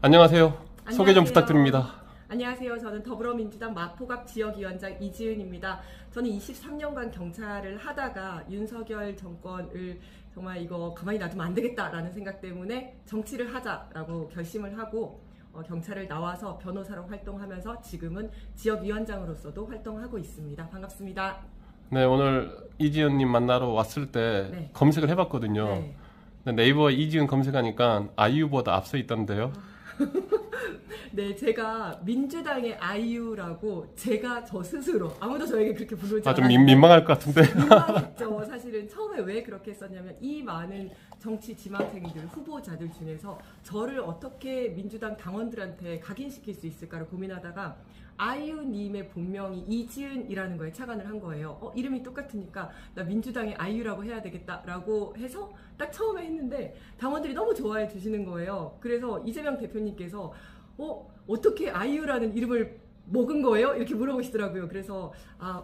안녕하세요. 안녕하세요. 소개 좀 부탁드립니다. 안녕하세요. 저는 더불어민주당 마포갑 지역위원장 이지은입니다. 저는 23년간 경찰을 하다가 윤석열 정권을 정말 이거 가만히 놔두면 안 되겠다라는 생각 때문에 정치를 하자라고 결심을 하고 경찰을 나와서 변호사로 활동하면서 지금은 지역위원장으로서도 활동하고 있습니다. 반갑습니다. 네, 오늘 이지은님 만나러 왔을 때 네. 검색을 해봤거든요. 네. 근데 네이버 이지은 검색하니까 아이유보다 앞서 있던데요. 네, 제가 민주당의 아이유라고 제가 저 스스로 아무도 저에게 그렇게 부르지 좀 않았는데 민망할 것 같은데. 민망했죠. 사실은 처음에 왜 그렇게 했었냐면 이 많은 정치 지망생들, 후보자들 중에서 저를 어떻게 민주당 당원들한테 각인시킬 수 있을까를 고민하다가 아이유님의 본명이 이지은이라는 거에 착안을 한 거예요. 이름이 똑같으니까 나 민주당의 아이유라고 해야 되겠다라고 해서 딱 처음에 했는데 당원들이 너무 좋아해 주시는 거예요. 그래서 이재명 대표님께서 어떻게 아이유라는 이름을 먹은 거예요? 이렇게 물어보시더라고요. 그래서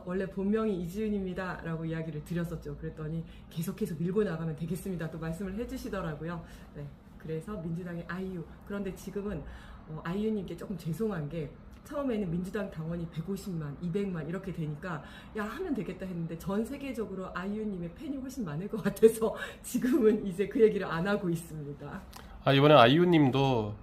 원래 본명이 이지은입니다 라고 이야기를 드렸었죠. 그랬더니 계속해서 밀고 나가면 되겠습니다 또 말씀을 해주시더라고요. 네, 그래서 민주당의 아이유. 그런데 지금은 아이유님께 조금 죄송한 게 처음에는 민주당 당원이 150만, 200만 이렇게 되니까 야 하면 되겠다 했는데 전 세계적으로 아이유님의 팬이 훨씬 많을 것 같아서 지금은 이제 그 얘기를 안 하고 있습니다. 이번에 아이유님도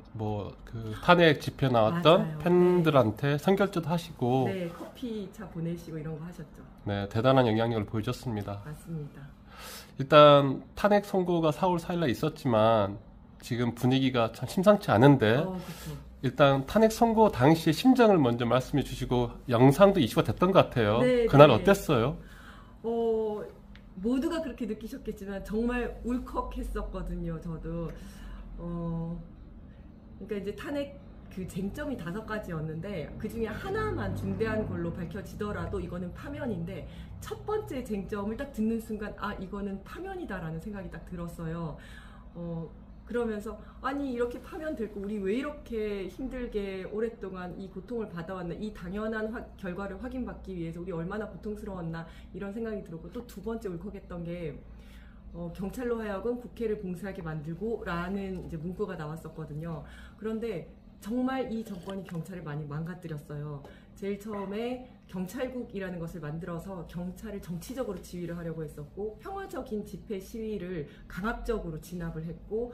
그 탄핵 집회 나왔던 맞아요. 팬들한테 네. 선결제도 하시고 네, 커피차 보내시고 이런 거 하셨죠. 네, 대단한 영향력을 보여줬습니다. 맞습니다. 일단 탄핵 선고가 4월 4일날 있었지만 지금 분위기가 참 심상치 않은데 그쵸. 일단 탄핵 선고 당시의 심정을 먼저 말씀해 주시고 영상도 이슈가 됐던 것 같아요. 네, 그날 네. 어땠어요? 모두가 그렇게 느끼셨겠지만 정말 울컥했었거든요. 저도 그러니까 이제 탄핵 그 쟁점이 5가지였는데 그 중에 하나만 중대한 걸로 밝혀지더라도 이거는 파면인데 첫 번째 쟁점을 딱 듣는 순간 이거는 파면이다라는 생각이 딱 들었어요. 그러면서 아니 이렇게 파면됐고 우리 왜 이렇게 힘들게 오랫동안 이 고통을 받아왔나, 이 당연한 결과를 확인받기 위해서 우리 얼마나 고통스러웠나 이런 생각이 들었고, 또 두 번째 울컥했던 게 경찰로 하여금 국회를 봉쇄하게 만들고 라는 이제 문구가 나왔었거든요. 그런데 정말 이 정권이 경찰을 많이 망가뜨렸어요. 제일 처음에 경찰국이라는 것을 만들어서 경찰을 정치적으로 지휘를 하려고 했었고, 평화적인 집회 시위를 강압적으로 진압을 했고,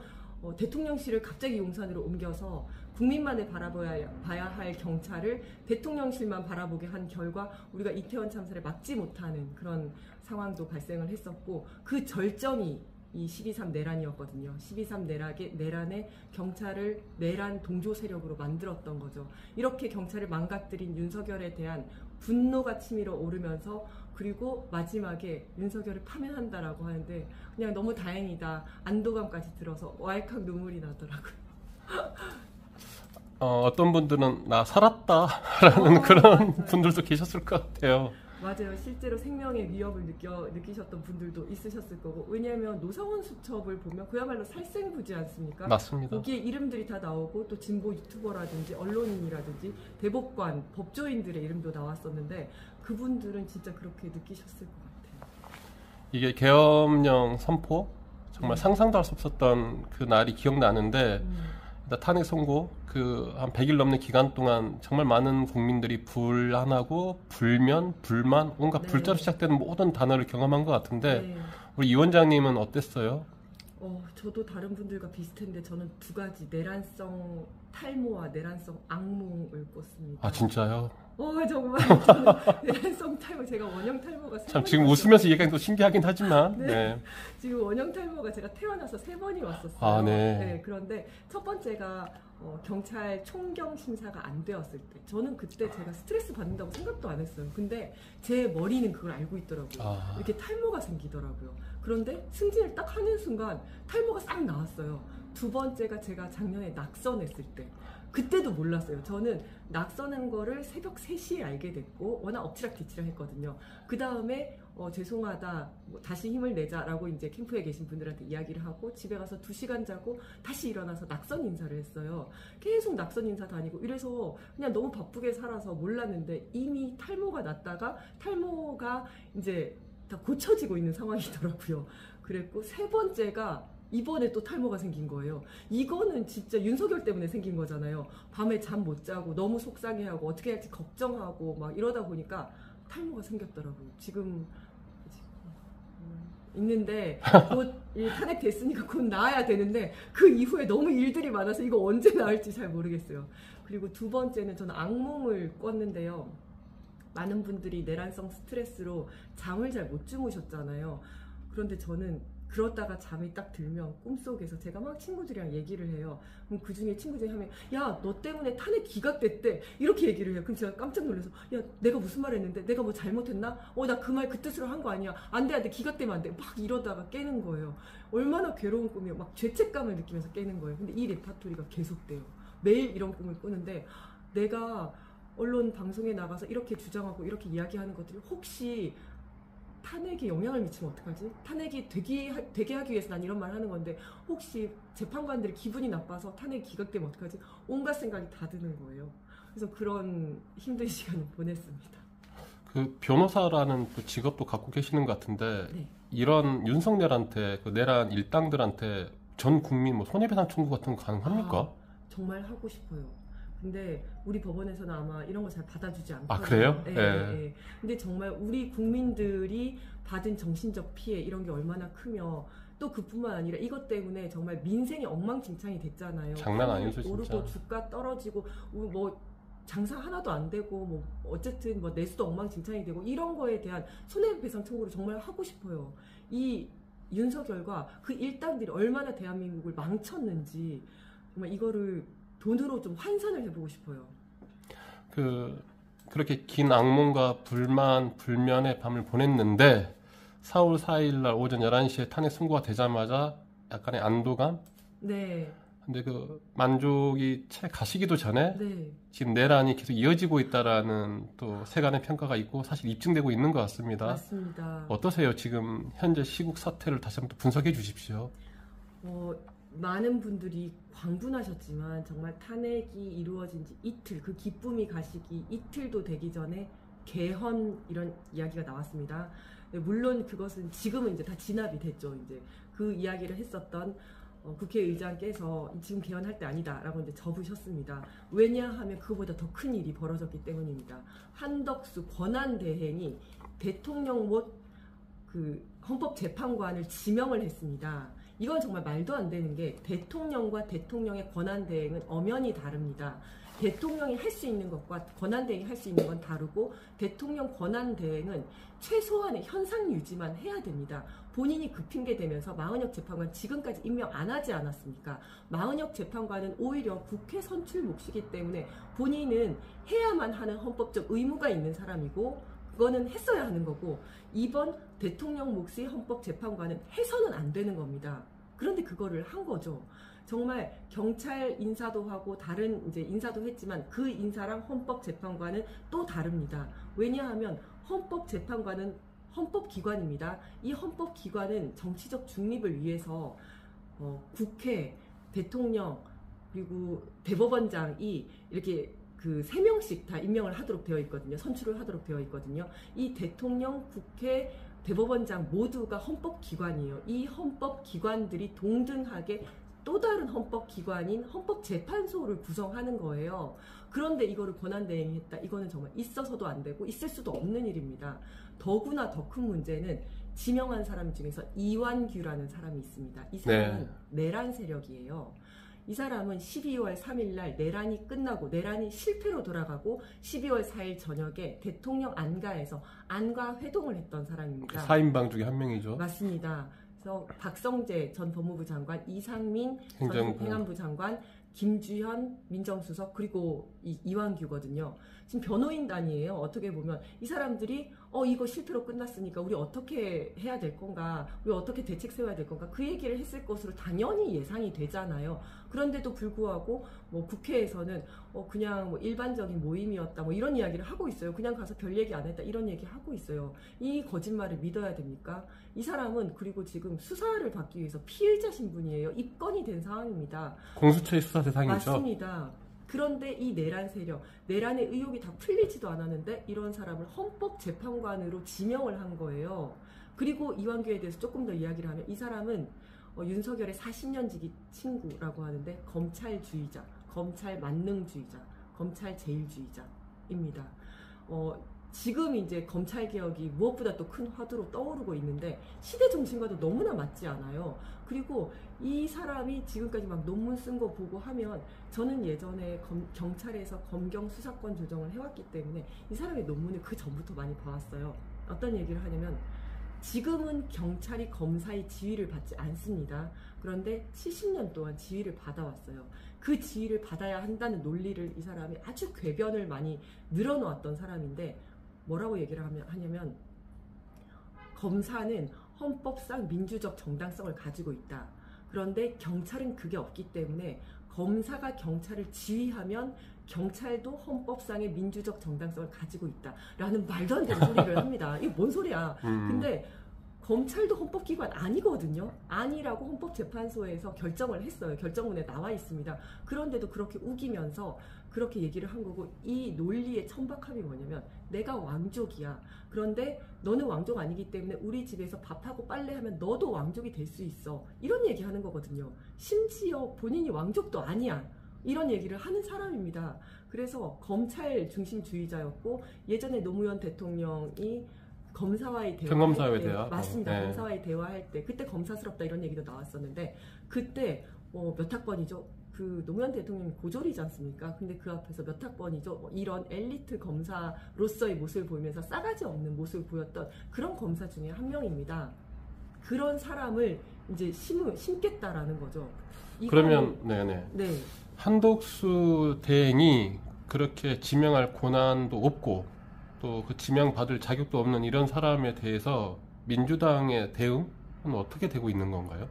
대통령실을 갑자기 용산으로 옮겨서 국민만을 바라봐야 할 경찰을 대통령실만 바라보게 한 결과 우리가 이태원 참사를 막지 못하는 그런 상황도 발생을 했었고, 그 절정이 이 12.3 내란이었거든요. 12.3 내란에 경찰을 내란 동조 세력으로 만들었던 거죠. 이렇게 경찰을 망가뜨린 윤석열에 대한 분노가 치밀어 오르면서, 그리고 마지막에 윤석열을 파면한다라고 하는데 그냥 너무 다행이다, 안도감까지 들어서 왈칵 눈물이 나더라고요. 어떤 분들은 나 살았다라는 그런 분들도 계셨을 것 같아요. 맞아요. 실제로 생명의 위협을 느끼셨던 분들도 있으셨을 거고, 왜냐하면 노상원 수첩을 보면 그야말로 살생부지 않습니까? 맞습니다. 거기에 이름들이 다 나오고, 또 진보 유튜버라든지 언론인이라든지 대법관, 법조인들의 이름도 나왔었는데 그분들은 진짜 그렇게 느끼셨을 것 같아요. 이게 계엄령 선포 정말 상상도 할 수 없었던 그 날이 기억나는데 탄핵 선고 그 한 100일 넘는 기간 동안 정말 많은 국민들이 불안하고 불면, 불만, 온갖 네. 불자로 시작되는 모든 단어를 경험한 것 같은데 네. 우리 이 원장님은 어땠어요? 저도 다른 분들과 비슷한데 저는 두 가지, 내란성 탈모와 내란성 악몽을 꿨습니다. 진짜요? 정말 저는 내란성 탈모, 제가 원형 탈모가 참 지금 웃으면서 얘기하기 또 신기하긴 하지만 네. 지금 원형 탈모가 제가 태어나서 3번이 왔었어요. 네. 그런데 첫 번째가 경찰 총경 심사가 안 되었을 때, 저는 그때 제가 스트레스 받는다고 생각도 안 했어요. 근데 제 머리는 그걸 알고 있더라고요. 이렇게 탈모가 생기더라고요. 그런데 승진을 딱 하는 순간 탈모가 싹 나왔어요. 두 번째가 제가 작년에 낙선했을 때, 그때도 몰랐어요. 저는 낙선한 거를 새벽 3시에 알게 됐고, 워낙 엎치락뒤치락 했거든요. 그 다음에 죄송하다, 다시 힘을 내자라고 이제 캠프에 계신 분들한테 이야기를 하고 집에 가서 2시간 자고 다시 일어나서 낙선 인사를 했어요. 계속 낙선 인사 다니고 이래서 그냥 너무 바쁘게 살아서 몰랐는데, 이미 탈모가 났다가 탈모가 이제 다 고쳐지고 있는 상황이더라고요. 그랬고, 세 번째가 이번에 또 탈모가 생긴 거예요. 이거는 진짜 윤석열 때문에 생긴 거잖아요. 밤에 잠 못 자고 너무 속상해하고 어떻게 할지 걱정하고 막 이러다 보니까 탈모가 생겼더라고요. 지금 있는데 곧 탄핵 됐으니까 곧 나아야 되는데 그 이후에 너무 일들이 많아서 이거 언제 나을지 잘 모르겠어요. 그리고 두 번째는 저는 악몽을 꿨는데요. 많은 분들이 내란성 스트레스로 잠을 잘 못 주무셨잖아요. 그런데 저는 그러다가 잠이 딱 들면 꿈속에서 제가 막 친구들이랑 얘기를 해요. 그럼 그 중에 친구 중에 하면 야, 너 때문에 탄핵 기각됐대. 이렇게 얘기를 해요. 그럼 제가 깜짝 놀라서 야, 내가 무슨 말 했는데? 내가 뭐 잘못했나? 나 그 말 그 뜻으로 한 거 아니야. 안 돼, 안 돼. 기각되면 안 돼. 막 이러다가 깨는 거예요. 얼마나 괴로운 꿈이에요. 막 죄책감을 느끼면서 깨는 거예요. 근데 이 레파토리가 계속돼요. 매일 이런 꿈을 꾸는데 내가 언론 방송에 나가서 이렇게 주장하고 이렇게 이야기하는 것들이 혹시 탄핵에 영향을 미치면 어떡하지? 탄핵이 되게 하기 위해서 난 이런 말 하는 건데 혹시 재판관들이 기분이 나빠서 탄핵이 기각되면 어떡하지? 온갖 생각이 다 드는 거예요. 그래서 그런 힘든 시간을 보냈습니다. 그 변호사라는 또 직업도 갖고 계시는 것 같은데 네. 이런 윤석열한테 그 내란 일당들한테 전 국민 뭐 손해배상 청구 같은 거 가능합니까? 정말 하고 싶어요. 근데 우리 법원에서는 아마 이런 거 잘 받아주지 않거든요. 아, 그래요? 네, 네. 네. 근데 정말 우리 국민들이 받은 정신적 피해 이런 게 얼마나 크며 또 그뿐만 아니라 이것 때문에 정말 민생이 엉망진창이 됐잖아요. 장난 아니죠, 진짜. 오르고 주가 떨어지고 뭐 장사 하나도 안 되고 뭐 어쨌든 뭐 내수도 엉망진창이 되고 이런 거에 대한 손해배상 청구를 정말 하고 싶어요. 이 윤석열과 그 일당들이 얼마나 대한민국을 망쳤는지 정말 이거를 돈으로 좀 환산을 해보고 싶어요. 그렇게 긴 악몽과 불면의 밤을 보냈는데 4월 4일 날 오전 11시에 탄핵 선고가 되자마자 약간의 안도감? 네. 근데 그 만족이 채 가시기도 전에 네. 지금 내란이 계속 이어지고 있다라는 또 세간의 평가가 있고 사실 입증되고 있는 것 같습니다. 맞습니다. 어떠세요? 지금 현재 시국 사태를 다시 한번 분석해 주십시오. 많은 분들이 광분하셨지만 정말 탄핵이 이루어진 지 이틀, 그 기쁨이 가시기 이틀도 되기 전에 개헌 이런 이야기가 나왔습니다. 물론 그것은 지금은 이제 다 진압이 됐죠. 이제 그 이야기를 했었던 국회의장께서 지금 개헌할 때 아니다라고 이제 접으셨습니다. 왜냐하면 그거보다 더 큰 일이 벌어졌기 때문입니다. 한덕수 권한대행이 대통령 못 그 헌법재판관을 지명을 했습니다. 이건 정말 말도 안 되는 게 대통령과 대통령의 권한대행은 엄연히 다릅니다. 대통령이 할 수 있는 것과 권한대행이 할 수 있는 건 다르고 대통령 권한대행은 최소한의 현상 유지만 해야 됩니다. 본인이 그 핑계 대면서 마은혁 재판관 지금까지 임명 안 하지 않았습니까? 마은혁 재판관은 오히려 국회 선출 몫이기 때문에 본인은 해야만 하는 헌법적 의무가 있는 사람이고 그거는 했어야 하는 거고 이번 대통령 몫의 헌법재판관은 해서는 안 되는 겁니다. 그런데 그거를 한 거죠. 정말 경찰 인사도 하고 다른 이제 인사도 했지만 그 인사랑 헌법재판관은 또 다릅니다. 왜냐하면 헌법재판관은 헌법기관입니다. 이 헌법기관은 정치적 중립을 위해서 국회, 대통령 그리고 대법원장이 이렇게 그 3명씩 다 임명을 하도록 되어 있거든요. 선출을 하도록 되어 있거든요. 이 대통령, 국회, 대법원장 모두가 헌법기관이에요. 이 헌법기관들이 동등하게 또 다른 헌법기관인 헌법재판소를 구성하는 거예요. 그런데 이거를 권한대행이 했다. 이거는 정말 있어서도 안 되고 있을 수도 없는 일입니다. 더구나 더 큰 문제는 지명한 사람 중에서 이완규라는 사람이 있습니다. 이 사람은 내란 세력이에요. 이 사람은 12월 3일 날 내란이 끝나고 내란이 실패로 돌아가고 12월 4일 저녁에 대통령 안가에서 안가 회동을 했던 사람입니다. 4인방 중에 한 명이죠. 맞습니다. 그래서 박성재 전 법무부 장관, 이상민 행정부. 전 행안부 장관, 김주현 민정수석 그리고 이완규거든요. 지금 변호인단이에요. 어떻게 보면 이 사람들이 이거 실패로 끝났으니까 우리 어떻게 해야 될 건가, 우리 어떻게 대책 세워야 될 건가 그 얘기를 했을 것으로 당연히 예상이 되잖아요. 그런데도 불구하고 뭐 국회에서는 그냥 뭐 일반적인 모임이었다 뭐 이런 이야기를 하고 있어요. 그냥 가서 별 얘기 안 했다 이런 얘기 하고 있어요. 이 거짓말을 믿어야 됩니까? 이 사람은 그리고 지금 수사를 받기 위해서 피의자 신분이에요. 입건이 된 상황입니다. 공수처의 수사 대상이죠. 맞습니다. 그런데 이 내란 세력, 내란의 의혹이 다 풀리지도 않았는데 이런 사람을 헌법재판관으로 지명을 한 거예요. 그리고 이완규에 대해서 조금 더 이야기를 하면 이 사람은 윤석열의 40년 지기 친구라고 하는데 검찰주의자, 검찰 만능주의자, 검찰 제일주의자입니다. 지금 이제 검찰 개혁이 무엇보다 또 큰 화두로 떠오르고 있는데 시대 정신과도 너무나 맞지 않아요. 그리고 이 사람이 지금까지 막 논문 쓴 거 보고 하면 저는 예전에 경찰에서 검경 수사권 조정을 해왔기 때문에 이 사람의 논문을 그 전부터 많이 봐왔어요. 어떤 얘기를 하냐면 지금은 경찰이 검사의 지위를 받지 않습니다. 그런데 70년 동안 지위를 받아왔어요. 그 지위를 받아야 한다는 논리를 이 사람이 아주 궤변을 많이 늘어놓았던 사람인데 뭐라고 얘기를 하냐면 검사는 헌법상 민주적 정당성을 가지고 있다. 그런데 경찰은 그게 없기 때문에 검사가 경찰을 지휘하면 경찰도 헌법상의 민주적 정당성을 가지고 있다. 라는 말도 안 되는 소리를 합니다. 이거 뭔 소리야. 근데 검찰도 헌법기관 아니거든요. 아니라고 헌법재판소에서 결정을 했어요. 결정문에 나와 있습니다. 그런데도 그렇게 우기면서 그렇게 얘기를 한 거고 이 논리의 천박함이 뭐냐면 내가 왕족이야. 그런데 너는 왕족 아니기 때문에 우리 집에서 밥하고 빨래하면 너도 왕족이 될 수 있어. 이런 얘기하는 거거든요. 심지어 본인이 왕족도 아니야. 이런 얘기를 하는 사람입니다. 그래서 검찰 중심주의자였고 예전에 노무현 대통령이 검사와의 대화 평검사와의 대화 맞습니다. 네. 검사와의 대화할 때 그때 검사스럽다 이런 얘기도 나왔었는데 그때 몇 학번이죠? 그 노무현 대통령이 고졸이지 않습니까? 근데 그 앞에서 몇 학번이죠? 이런 엘리트 검사로서의 모습을 보이면서 싸가지 없는 모습을 보였던 그런 검사 중에 한 명입니다. 그런 사람을 이제 심겠다라는 거죠. 그러면 네네. 네. 한덕수 대행이 그렇게 지명할 권한도 없고 또 그 지명받을 자격도 없는 이런 사람에 대해서 민주당의 대응은 어떻게 되고 있는 건가요?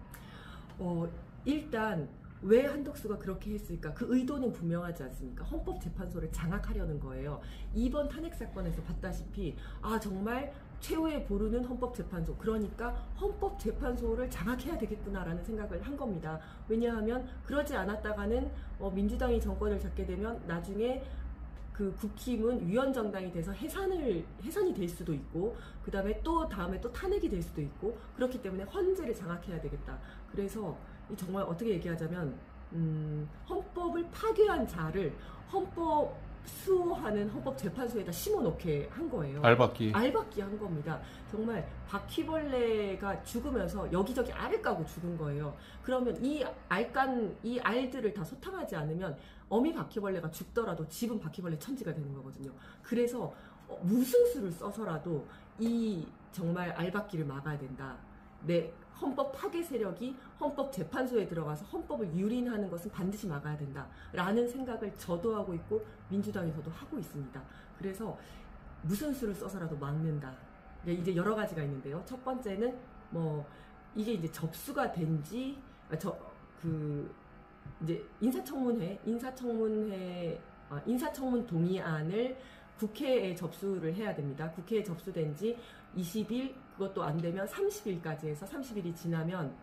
일단 왜 한덕수가 그렇게 했을까? 그 의도는 분명하지 않습니까? 헌법재판소를 장악하려는 거예요. 이번 탄핵 사건에서 봤다시피 정말 최후의 보루는 헌법재판소. 그러니까 헌법재판소를 장악해야 되겠구나라는 생각을 한 겁니다. 왜냐하면 그러지 않았다가는 민주당이 정권을 잡게 되면 나중에 그 국힘은 위헌정당이 돼서 해산이 될 수도 있고 다음에 또 탄핵이 될 수도 있고 그렇기 때문에 헌재를 장악해야 되겠다. 그래서 정말 어떻게 얘기하자면 헌법을 파괴한 자를 헌법 수호하는 헌법재판소에다 심어놓게 한 거예요. 알박기 한 겁니다. 정말 바퀴벌레가 죽으면서 여기저기 알을 까고 죽은 거예요. 그러면 이 알들을 다 소탕하지 않으면 어미 바퀴벌레가 죽더라도 집은 바퀴벌레 천지가 되는 거거든요. 그래서 무슨 수를 써서라도 이 정말 알박기를 막아야 된다. 헌법 파괴 세력이 헌법재판소에 들어가서 헌법을 유린하는 것은 반드시 막아야 된다라는 생각을 저도 하고 있고 민주당에서도 하고 있습니다. 그래서 무슨 수를 써서라도 막는다. 이제 여러 가지가 있는데요. 첫 번째는 이게 이제 접수가 된지 이제 인사청문 동의안을 국회에 접수를 해야 됩니다. 국회에 접수된 지 20일, 그것도 안 되면 30일까지 해서 30일이 지나면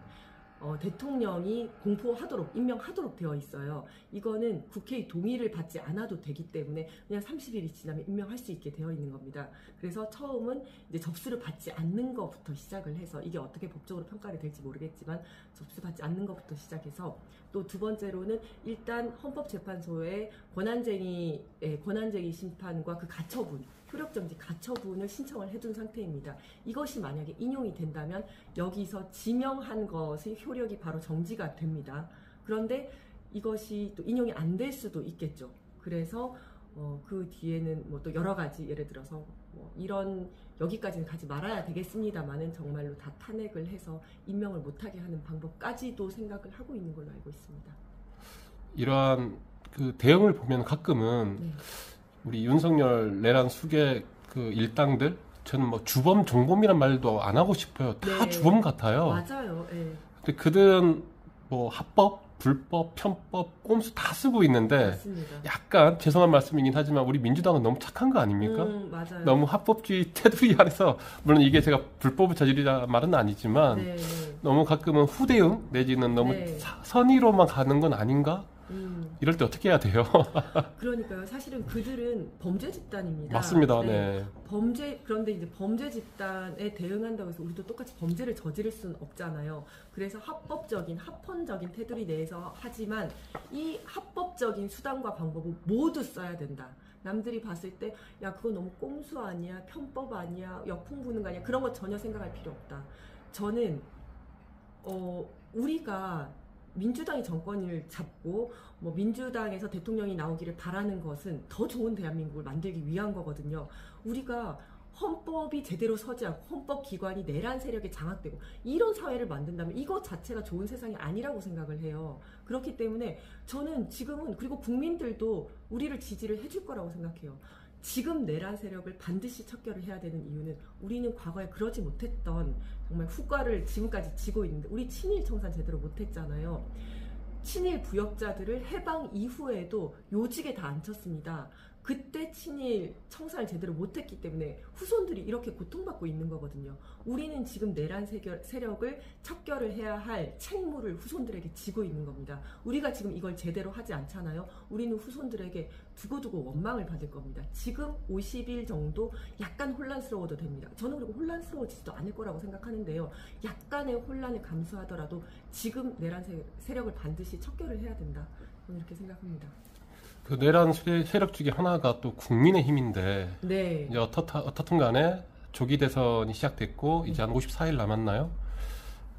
대통령이 공포하도록, 임명하도록 되어 있어요. 이거는 국회의 동의를 받지 않아도 되기 때문에 그냥 30일이 지나면 임명할 수 있게 되어 있는 겁니다. 그래서 처음은 이제 접수를 받지 않는 것부터 시작을 해서 이게 어떻게 법적으로 평가가 될지 모르겠지만 접수받지 않는 것부터 시작해서 또 두 번째로는 일단 헌법재판소에 권한쟁의 심판과 그 가처분, 효력정지 가처분을 신청을 해둔 상태입니다. 이것이 만약에 인용이 된다면 여기서 지명한 것의 효력이 바로 정지가 됩니다. 그런데 이것이 또 인용이 안 될 수도 있겠죠. 그래서 그 뒤에는 또 여러 가지 예를 들어서 여기까지는 가지 말아야 되겠습니다만은 정말로 다 탄핵을 해서 임명을 못하게 하는 방법까지도 생각을 하고 있는 걸로 알고 있습니다. 이러한 그 대응을 보면 가끔은 우리 윤석열 내란 수계 그 일당들 저는 주범 정범이란 말도 안 하고 싶어요. 다 주범 같아요. 맞아요. 근데 그들은 합법, 불법, 편법, 꼼수 다 쓰고 있는데 맞습니다. 약간 죄송한 말씀이긴 하지만 우리 민주당은 너무 착한 거 아닙니까? 맞아요. 너무 합법주의 테두리 안에서 물론 이게 제가 불법을 저지르자 말은 아니지만 너무 가끔은 후대응 내지는 너무 선의로만 가는 건 아닌가? 이럴 때 어떻게 해야 돼요? 그러니까요. 사실은 그들은 범죄 집단입니다. 맞습니다. 네. 그런데 이제 범죄 집단에 대응한다고 해서 우리도 똑같이 범죄를 저지를 수는 없잖아요. 그래서 합헌적인 테두리 내에서 하지만 이 합법적인 수단과 방법을 모두 써야 된다. 남들이 봤을 때 야 그거 너무 꼼수 아니야, 편법 아니야, 역풍 부는 거 아니야, 그런 거 전혀 생각할 필요 없다. 저는 우리가 민주당이 정권을 잡고 뭐 민주당에서 대통령이 나오기를 바라는 것은 더 좋은 대한민국을 만들기 위한 거거든요. 우리가 헌법이 제대로 서지 않고 헌법기관이 내란 세력에 장악되고 이런 사회를 만든다면 이것 자체가 좋은 세상이 아니라고 생각을 해요. 그렇기 때문에 저는 지금은, 그리고 국민들도 우리를 지지를 해줄 거라고 생각해요. 지금 내란 세력을 반드시 척결을 해야 되는 이유는 우리는 과거에 그러지 못했던 정말 후과를 지금까지 지고 있는데, 우리 친일 청산 제대로 못했잖아요. 친일 부역자들을 해방 이후에도 요직에 다 앉혔습니다. 그때 친일 청산을 제대로 못했기 때문에 후손들이 이렇게 고통받고 있는 거거든요. 우리는 지금 내란 세력을 척결을 해야 할 책무를 후손들에게 지고 있는 겁니다. 우리가 지금 이걸 제대로 하지 않잖아요. 우리는 후손들에게 두고두고 원망을 받을 겁니다. 지금 50일 정도 약간 혼란스러워도 됩니다. 저는 그리고 혼란스러워지지도 않을 거라고 생각하는데요. 약간의 혼란을 감수하더라도 지금 내란 세력을 반드시 척결을 해야 된다. 저는 이렇게 생각합니다. 그 내란 세력 중에 하나가 또 국민의힘인데, 네. 이제 어떻든 간에 조기 대선이 시작됐고 이제 한 54일 남았나요?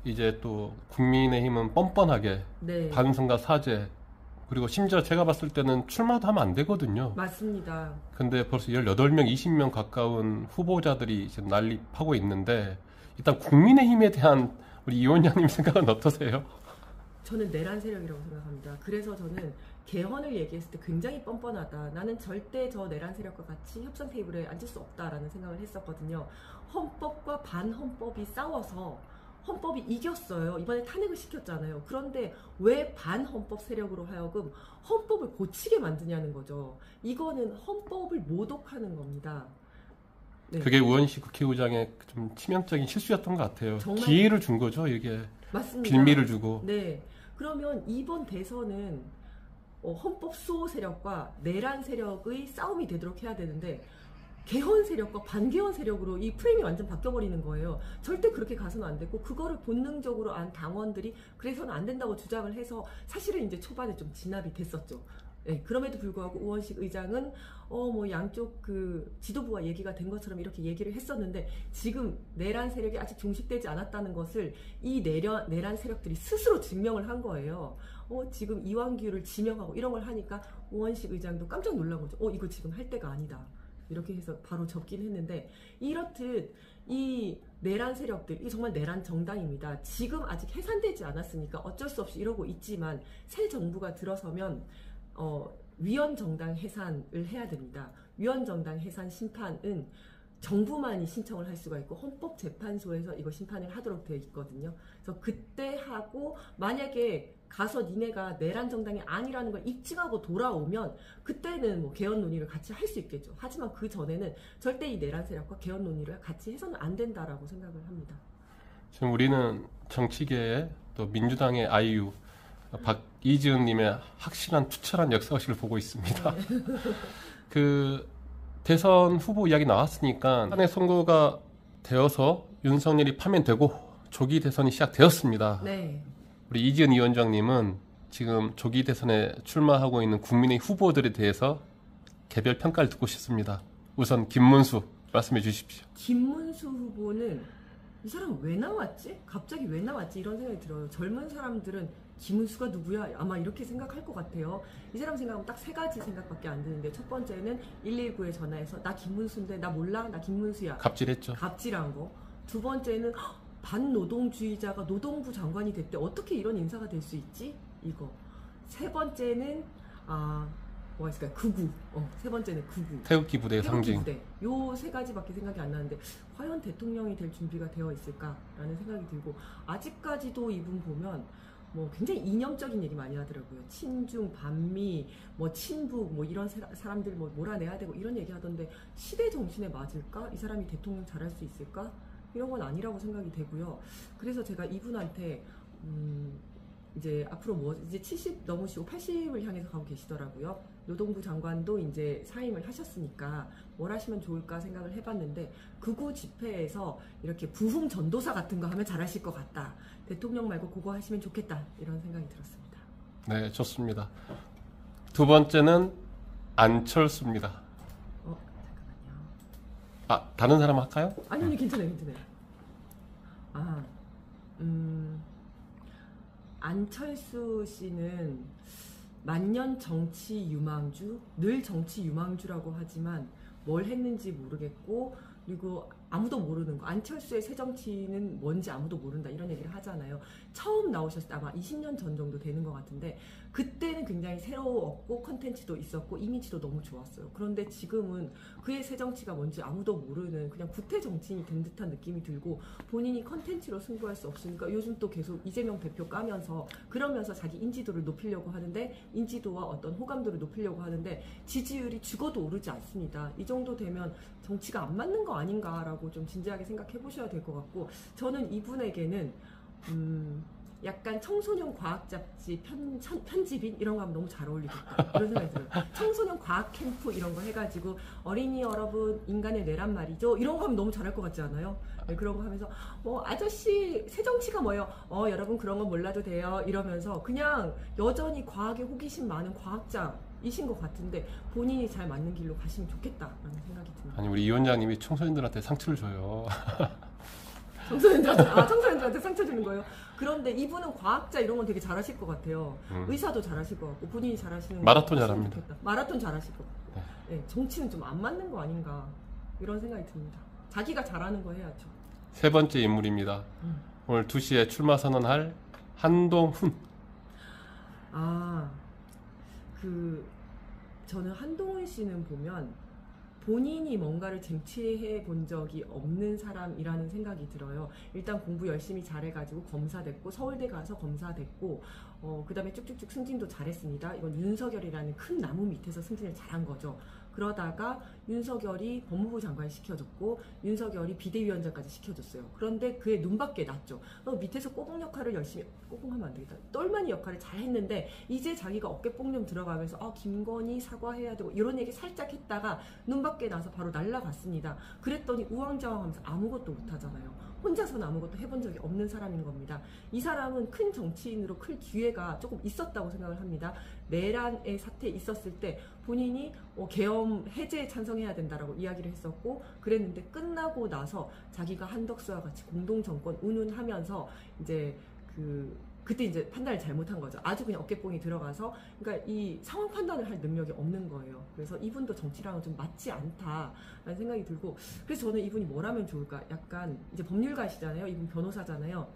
이제 또 국민의힘은 뻔뻔하게 네. 반성과 사죄, 그리고 심지어 제가 봤을 때는 출마도 하면 안 되거든요. 맞습니다. 근데 벌써 18명, 20명 가까운 후보자들이 지금 난립하고 있는데, 일단 국민의힘에 대한 우리 이 원장님 생각은 어떠세요? 저는 내란 세력이라고 생각합니다. 그래서 저는 개헌을 얘기했을 때 굉장히 뻔뻔하다. 나는 절대 저 내란 세력과 같이 협상 테이블에 앉을 수 없다라는 생각을 했었거든요. 헌법과 반헌법이 싸워서 헌법이 이겼어요. 이번에 탄핵을 시켰잖아요. 그런데 왜 반헌법 세력으로 하여금 헌법을 고치게 만드냐는 거죠. 이거는 헌법을 모독하는 겁니다. 네. 그게 우원식 국회의장의 좀 치명적인 실수였던 것 같아요. 정말 기회를 준 거죠, 이게. 맞습니다. 빌미를 주고. 네. 그러면 이번 대선은 헌법 수호 세력과 내란 세력의 싸움이 되도록 해야 되는데, 개헌 세력과 반개헌 세력으로 이 프레임이 완전 바뀌어버리는 거예요. 절대 그렇게 가서는 안 됐고, 그거를 본능적으로 안 당원들이 그래서는 안 된다고 주장을 해서 사실은 이제 초반에 좀 진압이 됐었죠. 네, 그럼에도 불구하고 우원식 의장은 뭐 양쪽 그 지도부와 얘기가 된 것처럼 이렇게 얘기를 했었는데, 지금 내란 세력이 아직 종식되지 않았다는 것을 이 내란 세력들이 스스로 증명을 한 거예요. 지금 이완규를 지명하고 이런 걸 하니까 우원식 의장도 깜짝 놀란 거죠. 이거 지금 할 때가 아니다. 이렇게 해서 바로 접긴 했는데, 이렇듯 이 내란 세력들, 이 정말 내란 정당입니다. 지금 아직 해산되지 않았으니까 어쩔 수 없이 이러고 있지만, 새 정부가 들어서면 위헌정당 해산을 해야 됩니다. 위헌정당 해산 심판은 정부만이 신청을 할 수가 있고 헌법재판소에서 이거 심판을 하도록 되어 있거든요. 그래서 그때 하고, 만약에 가서 니네가 내란 정당이 아니라는 걸 입증하고 돌아오면 그때는 뭐 개헌 논의를 같이 할 수 있겠죠. 하지만 그 전에는 절대 이 내란 세력과 개헌 논의를 같이 해서는 안 된다라고 생각을 합니다. 지금 우리는 정치계에 또 민주당의 아이유 박이지은님의 확실한 투철한 역사의식을 보고 있습니다. 네. 그 대선 후보 이야기 나왔으니까 탄핵 선고가 되어서 윤석열이 파면되고 조기 대선이 시작되었습니다. 네. 우리 이지은 위원장님은 지금 조기 대선에 출마하고 있는 국민의 후보들에 대해서 개별 평가를 듣고 싶습니다. 우선 김문수 말씀해 주십시오. 김문수 후보는 이 사람 왜 나왔지? 갑자기 왜 나왔지? 이런 생각이 들어요. 젊은 사람들은 김문수가 누구야? 아마 이렇게 생각할 것 같아요. 이 사람 생각하면 딱 세 가지 생각밖에 안 드는데, 첫 번째는 119에 전화해서 나 김문수인데 나 몰라? 나 김문수야. 갑질했죠. 갑질한 거. 두 번째는 반노동주의자가 노동부 장관이 됐대. 어떻게 이런 인사가 될 수 있지? 이거. 세 번째는 뭐가 있을까요? 극우. 세 번째는 극우. 태극기 부대의 상징. 부대. 요 세 가지밖에 생각이 안 나는데, 과연 대통령이 될 준비가 되어 있을까라는 생각이 들고, 아직까지도 이분 보면 뭐 굉장히 이념적인 얘기 많이 하더라고요. 친중, 반미, 뭐 친북, 뭐 이런 사람들 뭐 몰아내야 되고 이런 얘기 하던데, 시대 정신에 맞을까? 이 사람이 대통령 잘할 수 있을까? 이런 건 아니라고 생각이 되고요. 그래서 제가 이분한테 이제 앞으로 뭐 이제 70 넘으시고 80을 향해서 가고 계시더라고요. 노동부 장관도 이제 사임을 하셨으니까 뭘 하시면 좋을까 생각을 해봤는데 극우 집회에서 이렇게 부흥 전도사 같은 거 하면 잘하실 것 같다. 대통령 말고 그거 하시면 좋겠다. 이런 생각이 들었습니다. 네, 좋습니다. 두 번째는 안철수입니다. 잠깐만요. 아, 다른 사람 할까요? 아니, 괜찮아요. 안철수 씨는 만년 정치 유망주, 늘 정치 유망주라고 하지만 뭘 했는지 모르겠고, 그리고 아무도 모르는 거. 안철수의 새 정치는 뭔지 아무도 모른다 이런 얘기를 하잖아요. 처음 나오셨을 때 아마 20년 전 정도 되는 것 같은데 그때는 굉장히 새로웠고 컨텐츠도 있었고 이미지도 너무 좋았어요. 그런데 지금은 그의 새 정치가 뭔지 아무도 모르는 그냥 구태 정치인이 된 듯한 느낌이 들고 본인이 컨텐츠로 승부할 수 없으니까 요즘 또 계속 이재명 대표 까면서 그러면서 자기 인지도를 높이려고 하는데 인지도와 어떤 호감도를 높이려고 하는데 지지율이 죽어도 오르지 않습니다. 이 정도 되면 정치가 안 맞는 거 아닌가라고 좀 진지하게 생각해 보셔야 될 것 같고 저는 이분에게는 약간 청소년 과학 잡지 편집인 이런 거 하면 너무 잘 어울리겠다 이런 생각이 들어요. 청소년 과학 캠프 이런 거 해가지고 어린이 여러분 인간의 뇌란 말이죠 이런 거 하면 너무 잘할 것 같지 않아요? 네, 그런 거 하면서 아저씨 새 정치가 뭐예요? 여러분 그런 거 몰라도 돼요 이러면서 그냥 여전히 과학에 호기심 많은 과학자이신 것 같은데 본인이 잘 맞는 길로 가시면 좋겠다라는 생각이 듭니다. 아니 우리 이 원장님이 청소년들한테 상처를 줘요. 청소년들한테 상처 주는 거예요. 그런데 이분은 과학자 이런 건 되게 잘하실 것 같아요. 의사도 잘하실 것 같고 본인이 잘하시는 마라톤 잘합니다. 좋겠다. 마라톤 잘하실 것 같고 네, 정치는 좀 안 맞는 거 아닌가 이런 생각이 듭니다. 자기가 잘하는 거 해야죠. 세 번째 인물입니다. 오늘 2시에 출마 선언할 한동훈. 저는 한동훈 씨는 보면 본인이 뭔가를 쟁취해 본 적이 없는 사람이라는 생각이 들어요. 일단 공부 열심히 잘해가지고 검사 됐고 서울대 가서 검사 됐고 그 다음에 쭉쭉쭉 승진도 잘했습니다. 이건 윤석열이라는 큰 나무 밑에서 승진을 잘한 거죠. 그러다가 윤석열이 법무부 장관 시켜줬고 윤석열이 비대위원장까지 시켜줬어요. 그런데 그의 눈밖에 났죠. 밑에서 꼬붕 역할을 열심히 꼬붕하면 안 되겠다. 똘마니 역할을 잘 했는데 이제 자기가 어깨뽕 좀 들어가면서 김건희 사과해야 되고 이런 얘기 살짝 했다가 눈밖에 나서 바로 날라갔습니다. 그랬더니 우왕좌왕하면서 아무것도 못하잖아요. 혼자서는 아무것도 해본 적이 없는 사람인 겁니다. 이 사람은 큰 정치인으로 클 기회가 조금 있었다고 생각을 합니다. 내란의 사태에 있었을 때 본인이 계엄 해제에 찬성해야 된다라고 이야기를 했었고 그랬는데 끝나고 나서 자기가 한덕수와 같이 공동정권 운운하면서 이제 그때 이제 판단을 잘못한 거죠. 아주 그냥 어깨뽕이 들어가서 그러니까 이 상황 판단을 할 능력이 없는 거예요. 그래서 이분도 정치랑은 좀 맞지 않다라는 생각이 들고 그래서 저는 이분이 뭘 하면 좋을까? 약간 이제 법률가시잖아요. 이분 변호사잖아요.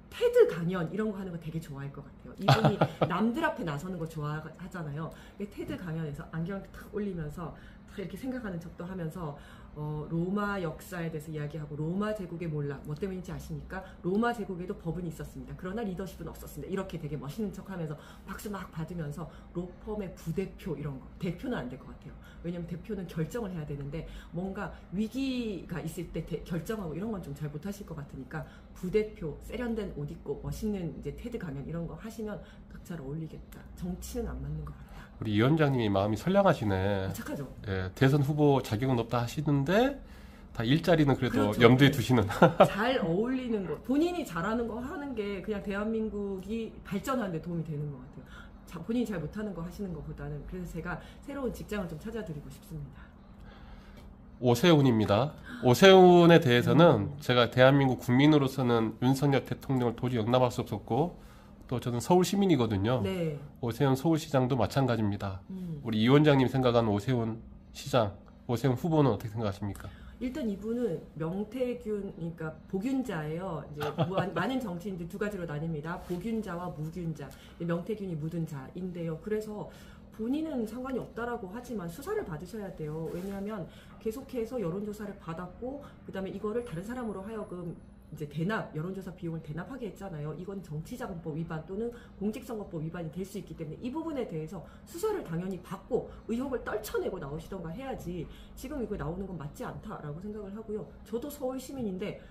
테드 강연 이런 거 하는 거 되게 좋아할 것 같아요. 이분이 남들 앞에 나서는 거 좋아하잖아요. 테드 강연에서 안경을 탁 올리면서 딱 이렇게 생각하는 척도 하면서 로마 역사에 대해서 이야기하고 로마 제국의 몰락 뭐 때문인지 아십니까? 로마 제국에도 법은 있었습니다. 그러나 리더십은 없었습니다. 이렇게 되게 멋있는 척하면서 박수 막 받으면서 로펌의 부대표 이런 거 대표는 안 될 것 같아요. 왜냐면 대표는 결정을 해야 되는데 뭔가 위기가 있을 때 결정하고 이런 건 좀 잘 못하실 것 같으니까 부대표 세련된 옷 입고 멋있는 이제 테드 강연 이런 거 하시면 딱 잘 어울리겠다. 정치는 안 맞는 것 같아요. 우리 이 원장님이 마음이 선량하시네. 착하죠. 예, 대선 후보 자격은 없다 하시는데 다 일자리는 그래도 그렇죠. 염두에 두시는. 잘 어울리는 거, 본인이 잘하는 거 하는 게 그냥 대한민국이 발전하는 데 도움이 되는 것 같아요. 본인이 잘 못하는 거 하시는 것보다는. 그래서 제가 새로운 직장을 좀 찾아드리고 싶습니다. 오세훈입니다. 오세훈에 대해서는 제가 대한민국 국민으로서는 윤석열 대통령을 도저히 용납할 수 없었고 또 저는 서울 시민이거든요. 네. 오세훈 서울시장도 마찬가지입니다. 우리 이 원장님 생각하는 오세훈 시장, 오세훈 후보는 어떻게 생각하십니까? 일단 이분은 명태균, 그러니까 복균자예요. 이제 많은 정치인들 두 가지로 나뉩니다. 복균자와 무균자. 명태균이 묻은 자인데요. 그래서 본인은 상관이 없다라고 하지만 수사를 받으셔야 돼요. 왜냐하면 계속해서 여론조사를 받았고 그다음에 이거를 다른 사람으로 하여금 이제 여론조사 비용을 대납하게 했잖아요. 이건 정치자금법 위반 또는 공직선거법 위반이 될 수 있기 때문에 이 부분에 대해서 수사를 당연히 받고 의혹을 떨쳐내고 나오시던가 해야지 지금 이거 나오는 건 맞지 않다라고 생각을 하고요. 저도 서울 시민인데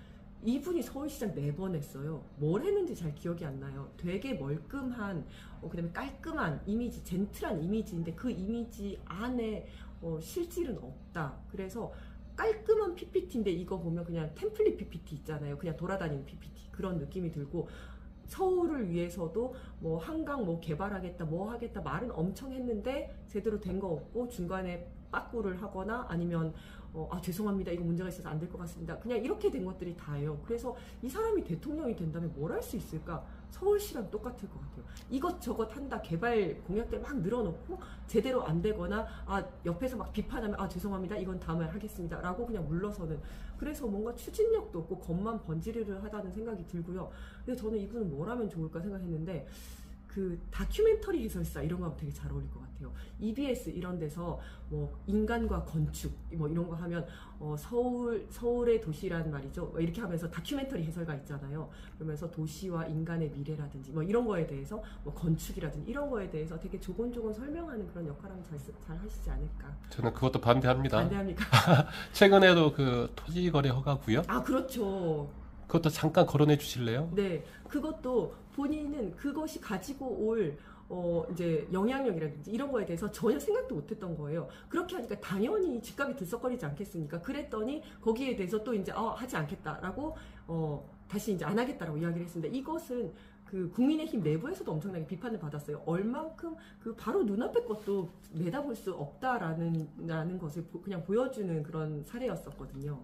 이분이 서울시장 4번 했어요. 뭘 했는지 잘 기억이 안 나요. 되게 멀끔한, 그다음에 깔끔한 이미지, 젠틀한 이미지인데 그 이미지 안에 실질은 없다. 그래서 깔끔한 PPT인데 이거 보면 그냥 템플릿 PPT 있잖아요. 그냥 돌아다니는 PPT. 그런 느낌이 들고, 서울을 위해서도 뭐 한강 뭐 개발하겠다 뭐 하겠다 말은 엄청 했는데 제대로 된 거 없고 중간에 빠꾸를 하거나 아니면 죄송합니다 이거 문제가 있어서 안 될 것 같습니다 그냥 이렇게 된 것들이 다예요. 그래서 이 사람이 대통령이 된다면 뭘 할 수 있을까? 서울시랑 똑같을 것 같아요. 이것저것 한다, 개발 공약들 막 늘어놓고 제대로 안 되거나 옆에서 막 비판하면 죄송합니다 이건 다음에 하겠습니다 라고 그냥 물러서는, 그래서 뭔가 추진력도 없고 겉만 번지르르 하다는 생각이 들고요. 그래서 저는 이분은 뭘 하면 좋을까 생각했는데 그 다큐멘터리 해설사 이런 거 하면 되게 잘 어울릴 것 같아요. EBS 이런 데서 뭐 인간과 건축 뭐 이런 거 하면 서울의 도시란 말이죠. 뭐 이렇게 하면서 다큐멘터리 해설가 있잖아요. 그러면서 도시와 인간의 미래라든지 뭐 이런 거에 대해서 뭐 건축이라든지 이런 거에 대해서 되게 조곤조곤 설명하는 그런 역할을 잘 하시지 않을까. 저는 그것도 반대합니다. 반대합니까? 최근에도 그 토지거래 허가구역? 그렇죠. 그것도 잠깐 거론해 주실래요? 네, 그것도 본인은 그것이 가지고 올 이제 영향력이라든지 이런 거에 대해서 전혀 생각도 못했던 거예요. 그렇게 하니까 당연히 집값이 들썩거리지 않겠습니까? 그랬더니 거기에 대해서 또 이제 하지 않겠다라고 다시 이제 안 하겠다라고 이야기를 했습니다. 이것은 그 국민의힘 내부에서도 엄청나게 비판을 받았어요. 얼만큼 그 바로 눈앞의 것도 내다볼 수 없다라는 것을 그냥 보여주는 그런 사례였었거든요.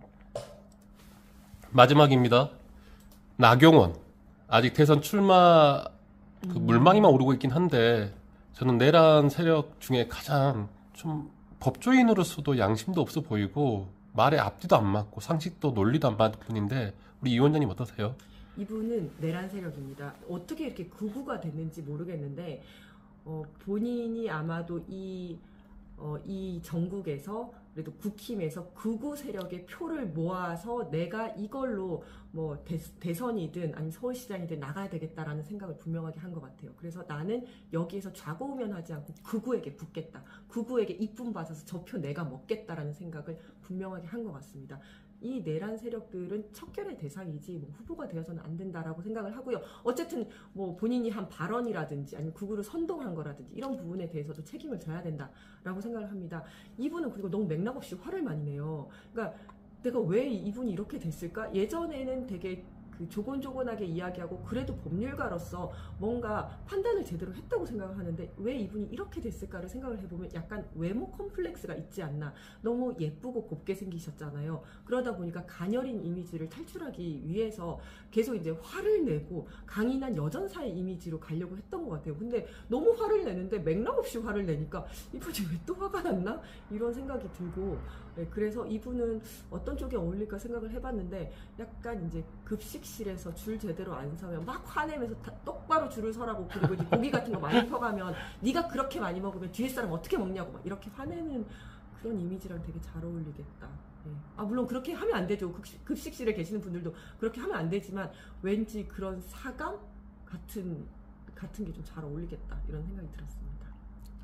마지막입니다. 나경원 아직 대선 출마 물망이만 오르고 있긴 한데 저는 내란 세력 중에 가장 좀 법조인으로서도 양심도 없어 보이고 말에 앞뒤도 안 맞고 상식도 논리도 안 맞는 분인데 우리 이 원장님 어떠세요? 이분은 내란 세력입니다. 어떻게 이렇게 극우가 됐는지 모르겠는데 본인이 아마도 이 전국에서 그래도 국힘에서 극우 세력의 표를 모아서 내가 이걸로 뭐 대선이든 아니면 서울시장이든 나가야 되겠다라는 생각을 분명하게 한 것 같아요. 그래서 나는 여기에서 좌고우면하지 않고 극우에게 붙겠다. 극우에게 이쁨 받아서 저 표 내가 먹겠다라는 생각을 분명하게 한 것 같습니다. 이 내란 세력들은 척결의 대상이지 뭐 후보가 되어서는 안 된다라고 생각을 하고요. 어쨌든 뭐 본인이 한 발언이라든지 아니면 극우를 선동한 거라든지 이런 부분에 대해서도 책임을 져야 된다라고 생각을 합니다. 이분은 그리고 너무 맥락없이 화를 많이 내요. 그러니까 내가 왜 이분이 이렇게 됐을까? 예전에는 되게 조곤조곤하게 이야기하고 그래도 법률가로서 뭔가 판단을 제대로 했다고 생각을 하는데 왜 이분이 이렇게 됐을까를 생각을 해보면 약간 외모 컴플렉스가 있지 않나. 너무 예쁘고 곱게 생기셨잖아요. 그러다 보니까 가녀린 이미지를 탈출하기 위해서 계속 이제 화를 내고 강인한 여전사의 이미지로 가려고 했던 것 같아요. 근데 너무 화를 내는데 맥락 없이 화를 내니까 이분이 왜 또 화가 났나? 이런 생각이 들고, 그래서 이분은 어떤 쪽에 어울릴까 생각을 해봤는데 약간 이제 급식실에서 줄 제대로 안 서면 막 화내면서 똑바로 줄을 서라고, 그리고 이제 고기 같은 거 많이 퍼가면 네가 그렇게 많이 먹으면 뒤에 사람 어떻게 먹냐고 막 이렇게 화내는 그런 이미지랑 되게 잘 어울리겠다. 물론 그렇게 하면 안 되죠. 급식실에 계시는 분들도 그렇게 하면 안 되지만 왠지 그런 사감 같은 게 좀 잘 어울리겠다 이런 생각이 들었습니다.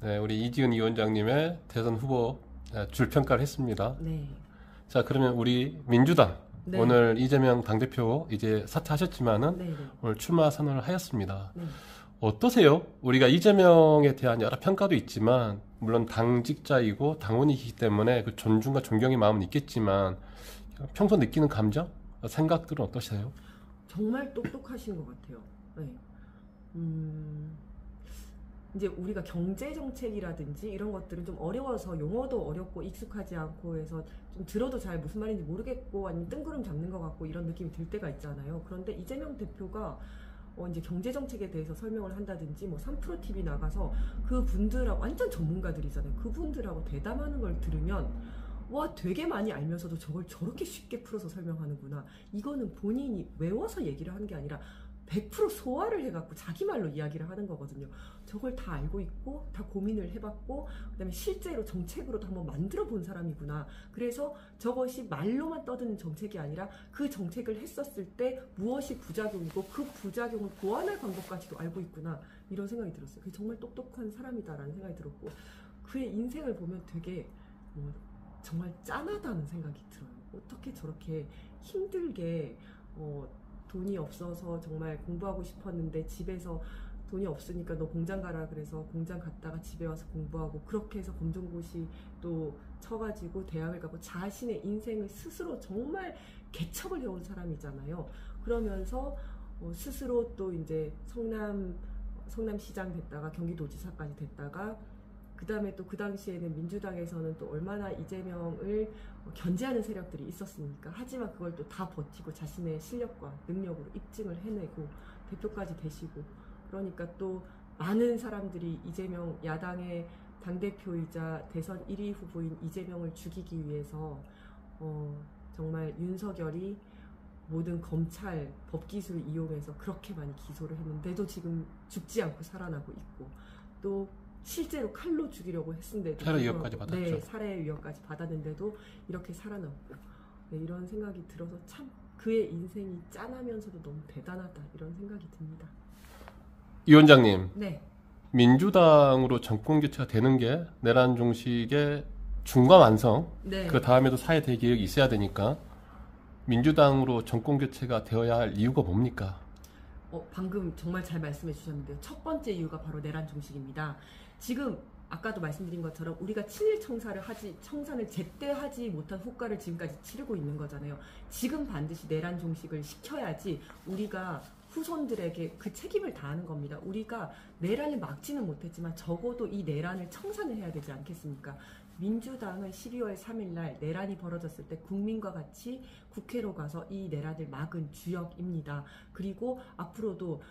네, 우리 이지은 위원장님의 대선 후보 줄평가를 했습니다. 네. 자, 그러면 우리 민주당 네. 오늘 이재명 당대표 이제 사퇴하셨지만은 네. 오늘 출마 선언을 하였습니다. 네. 어떠세요? 우리가 이재명에 대한 여러 평가도 있지만 물론 당직자이고 당원이기 때문에 그 존중과 존경의 마음은 있겠지만 평소 느끼는 감정, 생각들은 어떠세요? 정말 똑똑하신 것 같아요. 네. 이제 우리가 경제 정책이라든지 이런 것들은 좀 어려워서 용어도 어렵고 익숙하지 않고 해서 좀 들어도 잘 무슨 말인지 모르겠고 아니면 뜬구름 잡는 것 같고 이런 느낌이 들 때가 있잖아요. 그런데 이재명 대표가 이제 경제 정책에 대해서 설명을 한다든지 뭐 3프로 TV 나가서 그분들하고 완전 전문가들이잖아요. 그분들하고 대담하는 걸 들으면 와, 되게 많이 알면서도 저걸 저렇게 쉽게 풀어서 설명하는구나. 이거는 본인이 외워서 얘기를 하는 게 아니라 100% 소화를 해갖고 자기 말로 이야기를 하는 거거든요. 저걸 다 알고 있고 다 고민을 해봤고 그다음에 실제로 정책으로도 한번 만들어 본 사람이구나. 그래서 저것이 말로만 떠드는 정책이 아니라 그 정책을 했었을 때 무엇이 부작용이고 그 부작용을 보완할 방법까지도 알고 있구나. 이런 생각이 들었어요. 그게 정말 똑똑한 사람이다라는 생각이 들었고 그의 인생을 보면 되게 정말 짠하다는 생각이 들어요. 어떻게 저렇게 힘들게 돈이 없어서 정말 공부하고 싶었는데 집에서 돈이 없으니까 너 공장 가라 그래서 공장 갔다가 집에 와서 공부하고 그렇게 해서 검정고시 또 쳐가지고 대학을 가고 자신의 인생을 스스로 정말 개척을 해온 사람이잖아요. 그러면서 스스로 또 이제 성남시장 됐다가 경기도지사까지 됐다가 그 다음에 또 그 당시에는 민주당에서는 또 얼마나 이재명을 견제하는 세력들이 있었습니까? 하지만 그걸 또 다 버티고 자신의 실력과 능력으로 입증을 해내고 대표까지 되시고 그러니까 또 많은 사람들이 이재명 야당의 당대표이자 대선 1위 후보인 이재명을 죽이기 위해서 정말 윤석열이 모든 검찰 법기술 이용해서 그렇게 많이 기소를 했는데도 지금 죽지 않고 살아나고 있고 또 실제로 칼로 죽이려고 했는데도 살해 위협까지 받았죠. 네, 살해 위협까지 받았는데도 이렇게 살아남고 네, 이런 생각이 들어서 참 그의 인생이 짠하면서도 너무 대단하다 이런 생각이 듭니다. 이 원장님, 네. 민주당으로 정권 교체가 되는 게 내란 종식의 중과 완성, 네. 그 다음에도 사회 대개혁이 있어야 되니까 민주당으로 정권 교체가 되어야 할 이유가 뭡니까? 방금 정말 잘 말씀해 주셨는데요. 첫 번째 이유가 바로 내란 종식입니다. 지금 아까도 말씀드린 것처럼 우리가 친일 청산을 제때 하지 못한 후과를 지금까지 치르고 있는 거잖아요. 지금 반드시 내란 종식을 시켜야지 우리가 후손들에게 그 책임을 다하는 겁니다. 우리가 내란을 막지는 못했지만 적어도 이 내란을 청산을 해야 되지 않겠습니까? 민주당은 12월 3일 날 내란이 벌어졌을 때 국민과 같이 국회로 가서 이 내란을 막은 주역입니다. 그리고 앞으로도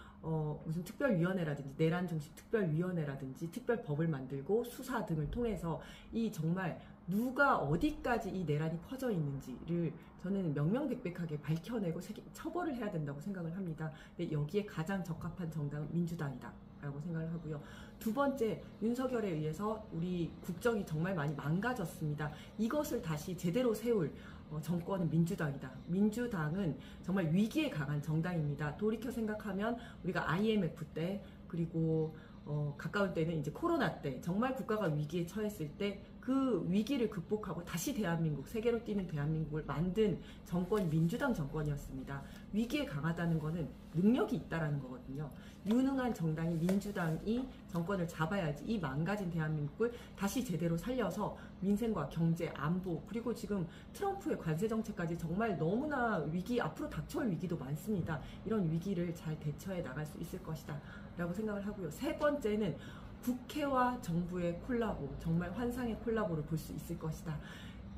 무슨 특별위원회라든지 내란 종식 특별위원회라든지 특별법을 만들고 수사 등을 통해서 이 정말 누가 어디까지 이 내란이 퍼져 있는지를 저는 명명백백하게 밝혀내고 처벌을 해야 된다고 생각을 합니다. 근데 여기에 가장 적합한 정당은 민주당이다 라고 생각을 하고요. 두 번째, 윤석열에 의해서 우리 국정이 정말 많이 망가졌습니다. 이것을 다시 제대로 세울 정권은 민주당이다. 민주당은 정말 위기에 강한 정당입니다. 돌이켜 생각하면 우리가 IMF 때 그리고 가까운 때는 이제 코로나 때 정말 국가가 위기에 처했을 때 그 위기를 극복하고 다시 대한민국, 세계로 뛰는 대한민국을 만든 정권이 민주당 정권이었습니다. 위기에 강하다는 거는 능력이 있다라는 거거든요. 유능한 정당이 민주당이 정권을 잡아야지 이 망가진 대한민국을 다시 제대로 살려서 민생과 경제, 안보 그리고 지금 트럼프의 관세 정책까지 정말 너무나 앞으로 닥쳐올 위기도 많습니다. 이런 위기를 잘 대처해 나갈 수 있을 것이다 라고 생각을 하고요. 세 번째는 국회와 정부의 콜라보, 정말 환상의 콜라보를 볼 수 있을 것이다.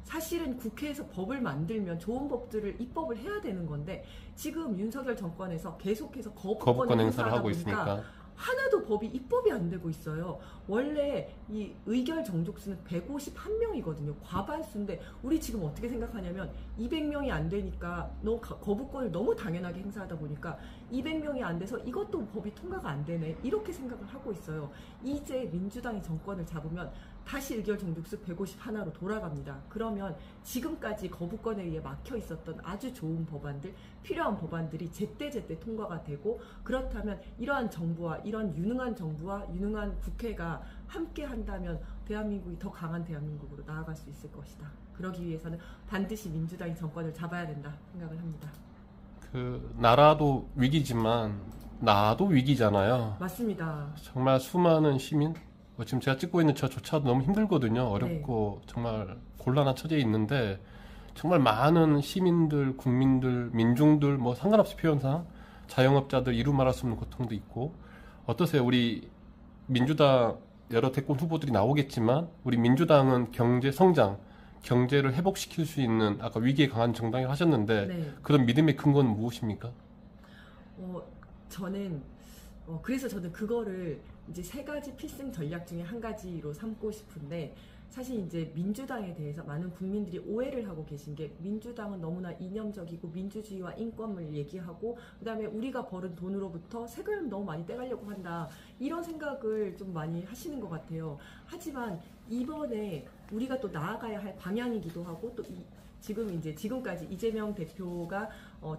사실은 국회에서 법을 만들면 좋은 법들을 입법을 해야 되는 건데 지금 윤석열 정권에서 계속해서 거부권 행사를 하고 있으니까 하나도 법이 입법이 안 되고 있어요. 원래 이 의결 정족수는 151명이거든요. 과반수인데 우리 지금 어떻게 생각하냐면 200명이 안 되니까 거부권을 너무 당연하게 행사하다 보니까 200명이 안 돼서 이것도 법이 통과가 안 되네. 이렇게 생각을 하고 있어요. 이제 민주당이 정권을 잡으면 다시 의결 정족수 151로 돌아갑니다. 그러면 지금까지 거부권에 의해 막혀 있었던 아주 좋은 법안들, 필요한 법안들이 제때제때 통과가 되고 그렇다면 이러한 정부와 이런 유능한 정부와 유능한 국회가 함께 한다면 대한민국이 더 강한 대한민국으로 나아갈 수 있을 것이다. 그러기 위해서는 반드시 민주당이 정권을 잡아야 된다 생각을 합니다. 그 나라도 위기지만 나도 위기잖아요. 맞습니다. 정말 수많은 시민 지금 제가 찍고 있는 저조차도 너무 힘들거든요. 어렵고 네. 정말 곤란한 처지에 있는데 정말 많은 시민들, 국민들, 민중들 뭐 상관없이 표현상 자영업자들 이루 말할 수 없는 고통도 있고 어떠세요? 우리 민주당 여러 대권 후보들이 나오겠지만 우리 민주당은 경제 성장, 경제를 회복시킬 수 있는 아까 위기에 강한 정당이라고 하셨는데 네. 그런 믿음의 근거는 무엇입니까? 그래서 저는 그거를 이제 세 가지 필승 전략 중에 한 가지로 삼고 싶은데 사실 이제 민주당에 대해서 많은 국민들이 오해를 하고 계신 게 민주당은 너무나 이념적이고 민주주의와 인권을 얘기하고 그다음에 우리가 벌은 돈으로부터 세금을 너무 많이 떼가려고 한다 이런 생각을 좀 많이 하시는 것 같아요. 하지만 이번에 우리가 또 나아가야 할 방향이기도 하고 또 지금까지 이재명 대표가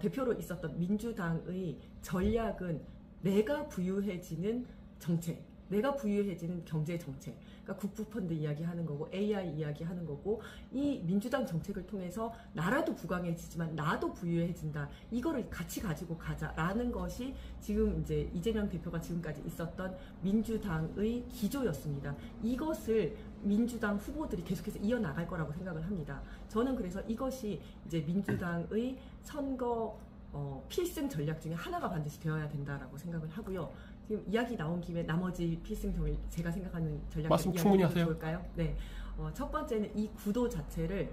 대표로 있었던 민주당의 전략은 내가 부유해지는 정책, 내가 부유해지는 경제 정책, 그러니까 국부펀드 이야기하는 거고 AI 이야기하는 거고 이 민주당 정책을 통해서 나라도 부강해지지만 나도 부유해진다. 이거를 같이 가지고 가자라는 것이 지금 이제 이재명 대표가 지금까지 있었던 민주당의 기조였습니다. 이것을 민주당 후보들이 계속해서 이어나갈 거라고 생각을 합니다. 저는 그래서 이것이 이제 민주당의 선거 필승 전략 중에 하나가 반드시 되어야 된다라고 생각을 하고요. 지금 이야기 나온 김에 나머지 필승 제가 생각하는 전략 말씀 충분히 하세요. 좋을까요? 네. 첫 번째는 이 구도 자체를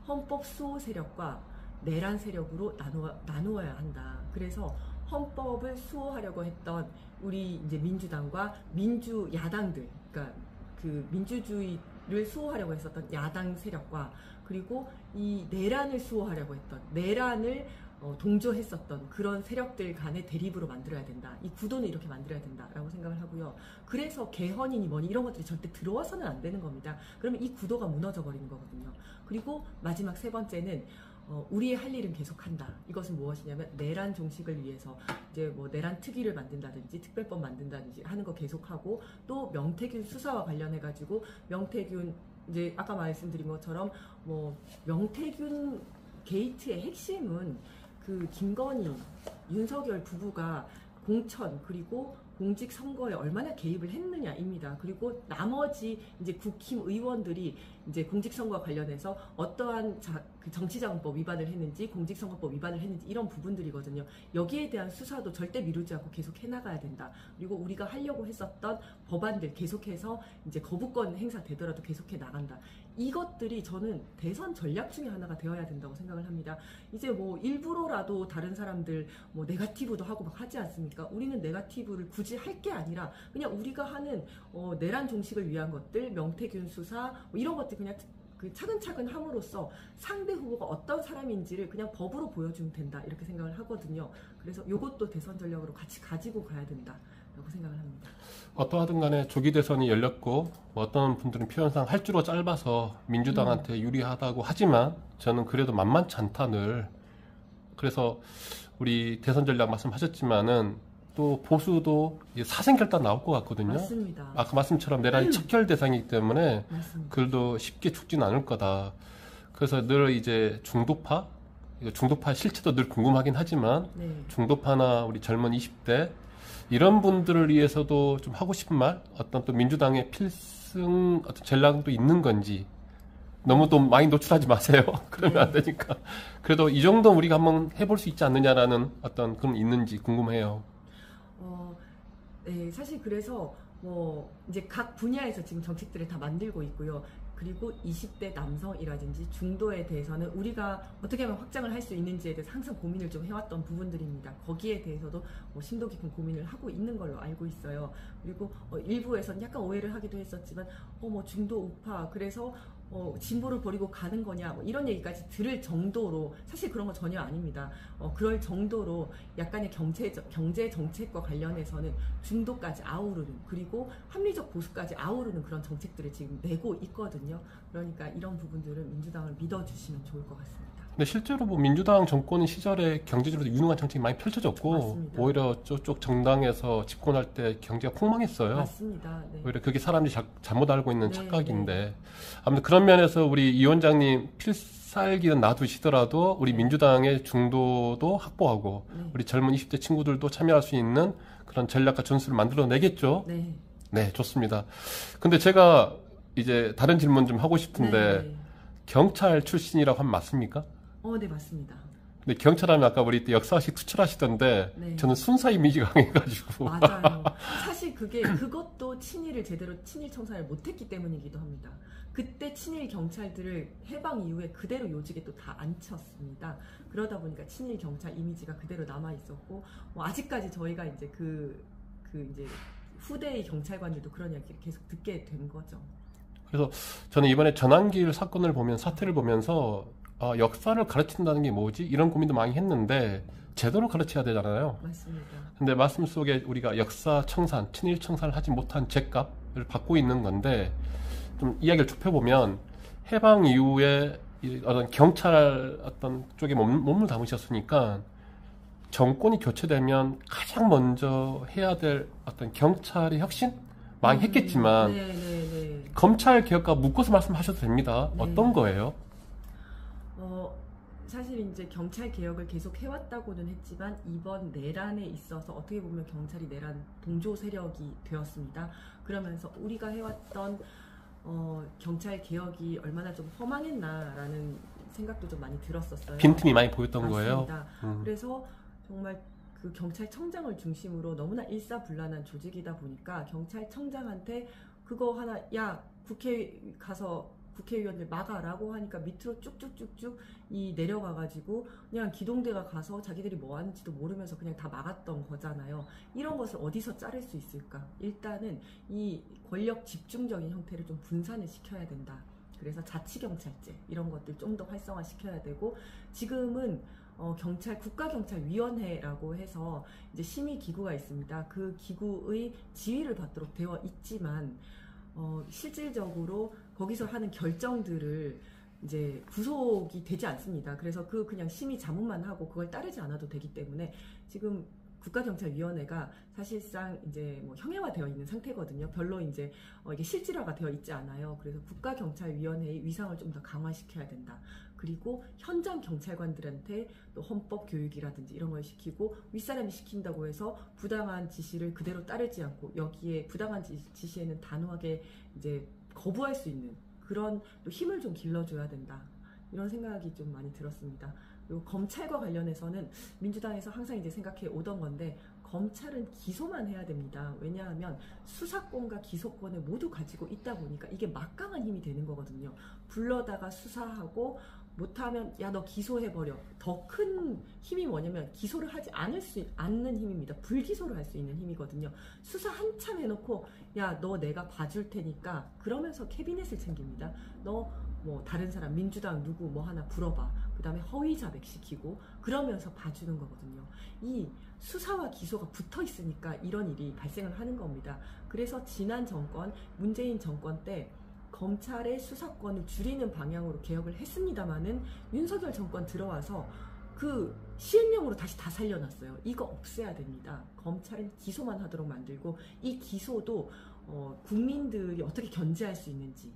헌법 수호 세력과 내란 세력으로 나누어야 한다. 그래서 헌법을 수호하려고 했던 우리 이제 민주당과 민주 야당들, 그러니까 그 민주주의를 수호하려고 했었던 야당 세력과 그리고 이 내란을 수호하려고 했던 내란을 동조했었던 그런 세력들 간의 대립으로 만들어야 된다. 이 구도는 이렇게 만들어야 된다라고 생각을 하고요. 그래서 개헌이니 뭐니 이런 것들이 절대 들어와서는 안 되는 겁니다. 그러면 이 구도가 무너져 버리는 거거든요. 그리고 마지막 세 번째는 우리의 할 일은 계속한다. 이것은 무엇이냐면 내란 종식을 위해서 이제 뭐 내란 특위를 만든다든지 특별법 만든다든지 하는 거 계속하고 또 명태균 수사와 관련해 가지고 명태균 이제 아까 말씀드린 것처럼 뭐 명태균 게이트의 핵심은 그 김건희, 윤석열 부부가 공천 그리고 공직 선거에 얼마나 개입을 했느냐입니다. 그리고 나머지 이제 국힘 의원들이 이제 공직선거와 관련해서 어떠한 그 정치자금법 위반을 했는지 공직선거법 위반을 했는지 이런 부분들이거든요. 여기에 대한 수사도 절대 미루지 않고 계속 해나가야 된다. 그리고 우리가 하려고 했었던 법안들 계속해서 이제 거부권 행사되더라도 계속해 나간다. 이것들이 저는 대선 전략 중에 하나가 되어야 된다고 생각을 합니다. 이제 뭐 일부러라도 다른 사람들 뭐 네거티브도 하고 막 하지 않습니까? 우리는 네거티브를 굳이 할 게 아니라 그냥 우리가 하는 내란 종식을 위한 것들, 명태균 수사 뭐 이런 것들 그냥 그 차근차근 함으로써 상대 후보가 어떤 사람인지를 그냥 법으로 보여주면 된다 이렇게 생각을 하거든요. 그래서 이것도 대선 전략으로 같이 가지고 가야 된다라고 생각을 합니다. 어떠하든 간에 조기 대선이 열렸고 어떤 분들은 표현상 할 줄로 짧아서 민주당한테 유리하다고 하지만 저는 그래도 만만치 않다 늘. 그래서 우리 대선 전략 말씀하셨지만은 또 보수도 사생결단 나올 것 같거든요. 맞습니다. 아까 말씀처럼 내란이 척결 대상이기 때문에 맞습니다. 그들도 쉽게 죽지는 않을 거다. 그래서 늘 이제 중도파 실체도 늘 궁금하긴 하지만 네. 중도파나 우리 젊은 20대 이런 분들을 위해서도 좀 하고 싶은 말, 어떤 또 민주당의 필승 어떤 전략도 있는 건지 너무 또 많이 노출하지 마세요. 그러면 안 되니까. 그래도 이 정도 우리가 한번 해볼 수 있지 않느냐라는 어떤 그런 있는지 궁금해요. 네, 사실 그래서 뭐 이제 각 분야에서 지금 정책들을 다 만들고 있고요. 그리고 20대 남성이라든지 중도에 대해서는 우리가 어떻게 하면 확장을 할 수 있는지에 대해서 항상 고민을 좀 해왔던 부분들입니다. 거기에 대해서도 뭐 심도 깊은 고민을 하고 있는 걸로 알고 있어요. 그리고 일부에서는 약간 오해를 하기도 했었지만 뭐 중도 우파 그래서 진보를 버리고 가는 거냐 뭐 이런 얘기까지 들을 정도로 사실 그런 거 전혀 아닙니다. 그럴 정도로 약간의 경제 정책과 관련해서는 중도까지 아우르는 그리고 합리적 보수까지 아우르는 그런 정책들을 지금 내고 있거든요. 그러니까 이런 부분들은 민주당을 믿어주시면 좋을 것 같습니다. 근데 실제로 뭐 민주당 정권 시절에 경제적으로 유능한 정책이 많이 펼쳐졌고 맞습니다. 오히려 저쪽 정당에서 집권할 때 경제가 폭망했어요. 맞습니다. 네. 오히려 그게 사람들이 잘못 알고 있는 네, 착각인데 네. 아무튼 그런 면에서 우리 이 원장님 필살기는 놔두시더라도 우리 네. 민주당의 중도도 확보하고 네. 우리 젊은 20대 친구들도 참여할 수 있는 그런 전략과 전술을 만들어내겠죠. 네. 네, 좋습니다. 근데 제가 이제 다른 질문 좀 하고 싶은데 네. 경찰 출신이라고 하면 맞습니까? 네, 맞습니다. 근데 경찰하면 아까 우리 때 역사식 투철하시던데 네. 저는 순사 이미지가 강해가지고 맞아요. 사실 그것도 친일 청산을 못했기 때문이기도 합니다. 그때 친일 경찰들을 해방 이후에 그대로 요직에 또 다 앉혔습니다. 그러다 보니까 친일 경찰 이미지가 그대로 남아 있었고 아직까지 저희가 이제 이제 후대의 경찰관들도 그런 이야기를 계속 듣게 된 거죠. 그래서 저는 이번에 전환길 사건을 사태를 보면서 역사를 가르친다는 게 뭐지? 이런 고민도 많이 했는데 제대로 가르쳐야 되잖아요. 맞습니다. 근데 말씀 속에 우리가 역사 청산, 친일 청산을 하지 못한 죄값을 받고 있는 건데 좀 이야기를 좁혀보면 해방 이후에 어떤 경찰 어떤 쪽에 몸을 담으셨으니까 정권이 교체되면 가장 먼저 해야 될 어떤 경찰의 혁신? 망했겠지만 검찰 개혁과 묶어서 말씀하셔도 됩니다. 네. 어떤 거예요? 사실 이제 경찰 개혁을 계속 해왔다고는 했지만 이번 내란에 있어서 어떻게 보면 경찰이 내란 동조 세력이 되었습니다. 그러면서 우리가 해왔던 경찰 개혁이 얼마나 좀 허망했나라는 생각도 좀 많이 들었었어요. 빈틈이 많이 보였던 맞습니다. 거예요. 그래서 정말 그 경찰청장을 중심으로 너무나 일사불란한 조직이다 보니까 경찰청장한테 그거 하나, 야 국회 가서 국회의원들 막아라고 하니까 밑으로 쭉쭉쭉쭉 내려가가지고 그냥 기동대가 가서 자기들이 뭐 하는지도 모르면서 그냥 다 막았던 거잖아요. 이런 것을 어디서 자를 수 있을까? 일단은 이 권력 집중적인 형태를 좀 분산을 시켜야 된다. 그래서 자치경찰제 이런 것들 좀 더 활성화시켜야 되고, 지금은 국가경찰위원회라고 해서 이제 심의기구가 있습니다. 그 기구의 지휘를 받도록 되어 있지만 실질적으로 거기서 하는 결정들을 이제 구속이 되지 않습니다. 그래서 그냥 심의 자문만 하고 그걸 따르지 않아도 되기 때문에 지금 국가경찰위원회가 사실상 이제 뭐 형해화되어 있는 상태거든요. 별로 이제 이게 실질화가 되어 있지 않아요. 그래서 국가경찰위원회의 위상을 좀 더 강화시켜야 된다. 그리고 현장 경찰관들한테 또 헌법 교육이라든지 이런 걸 시키고, 윗사람이 시킨다고 해서 부당한 지시를 그대로 따르지 않고 여기에 부당한 지시에는 단호하게 이제 거부할 수 있는 그런 또 힘을 좀 길러줘야 된다. 이런 생각이 좀 많이 들었습니다. 그리고 검찰과 관련해서는 민주당에서 항상 이제 생각해 오던 건데, 검찰은 기소만 해야 됩니다. 왜냐하면 수사권과 기소권을 모두 가지고 있다 보니까 이게 막강한 힘이 되는 거거든요. 불러다가 수사하고 못하면 야 너 기소해버려. 더 큰 힘이 뭐냐면 기소를 하지 않는 힘입니다. 불기소를 할 수 있는 힘이거든요. 수사 한참 해놓고 야 너 내가 봐줄 테니까, 그러면서 캐비넷을 챙깁니다. 너 뭐 다른 사람 민주당 누구 뭐 하나 불어봐. 그 다음에 허위 자백시키고 그러면서 봐주는 거거든요. 이 수사와 기소가 붙어 있으니까 이런 일이 발생을 하는 겁니다. 그래서 지난 정권, 문재인 정권 때 검찰의 수사권을 줄이는 방향으로 개혁을 했습니다마는 윤석열 정권 들어와서 그 시행령으로 다시 다 살려놨어요. 이거 없애야 됩니다. 검찰은 기소만 하도록 만들고, 이 기소도 국민들이 어떻게 견제할 수 있는지,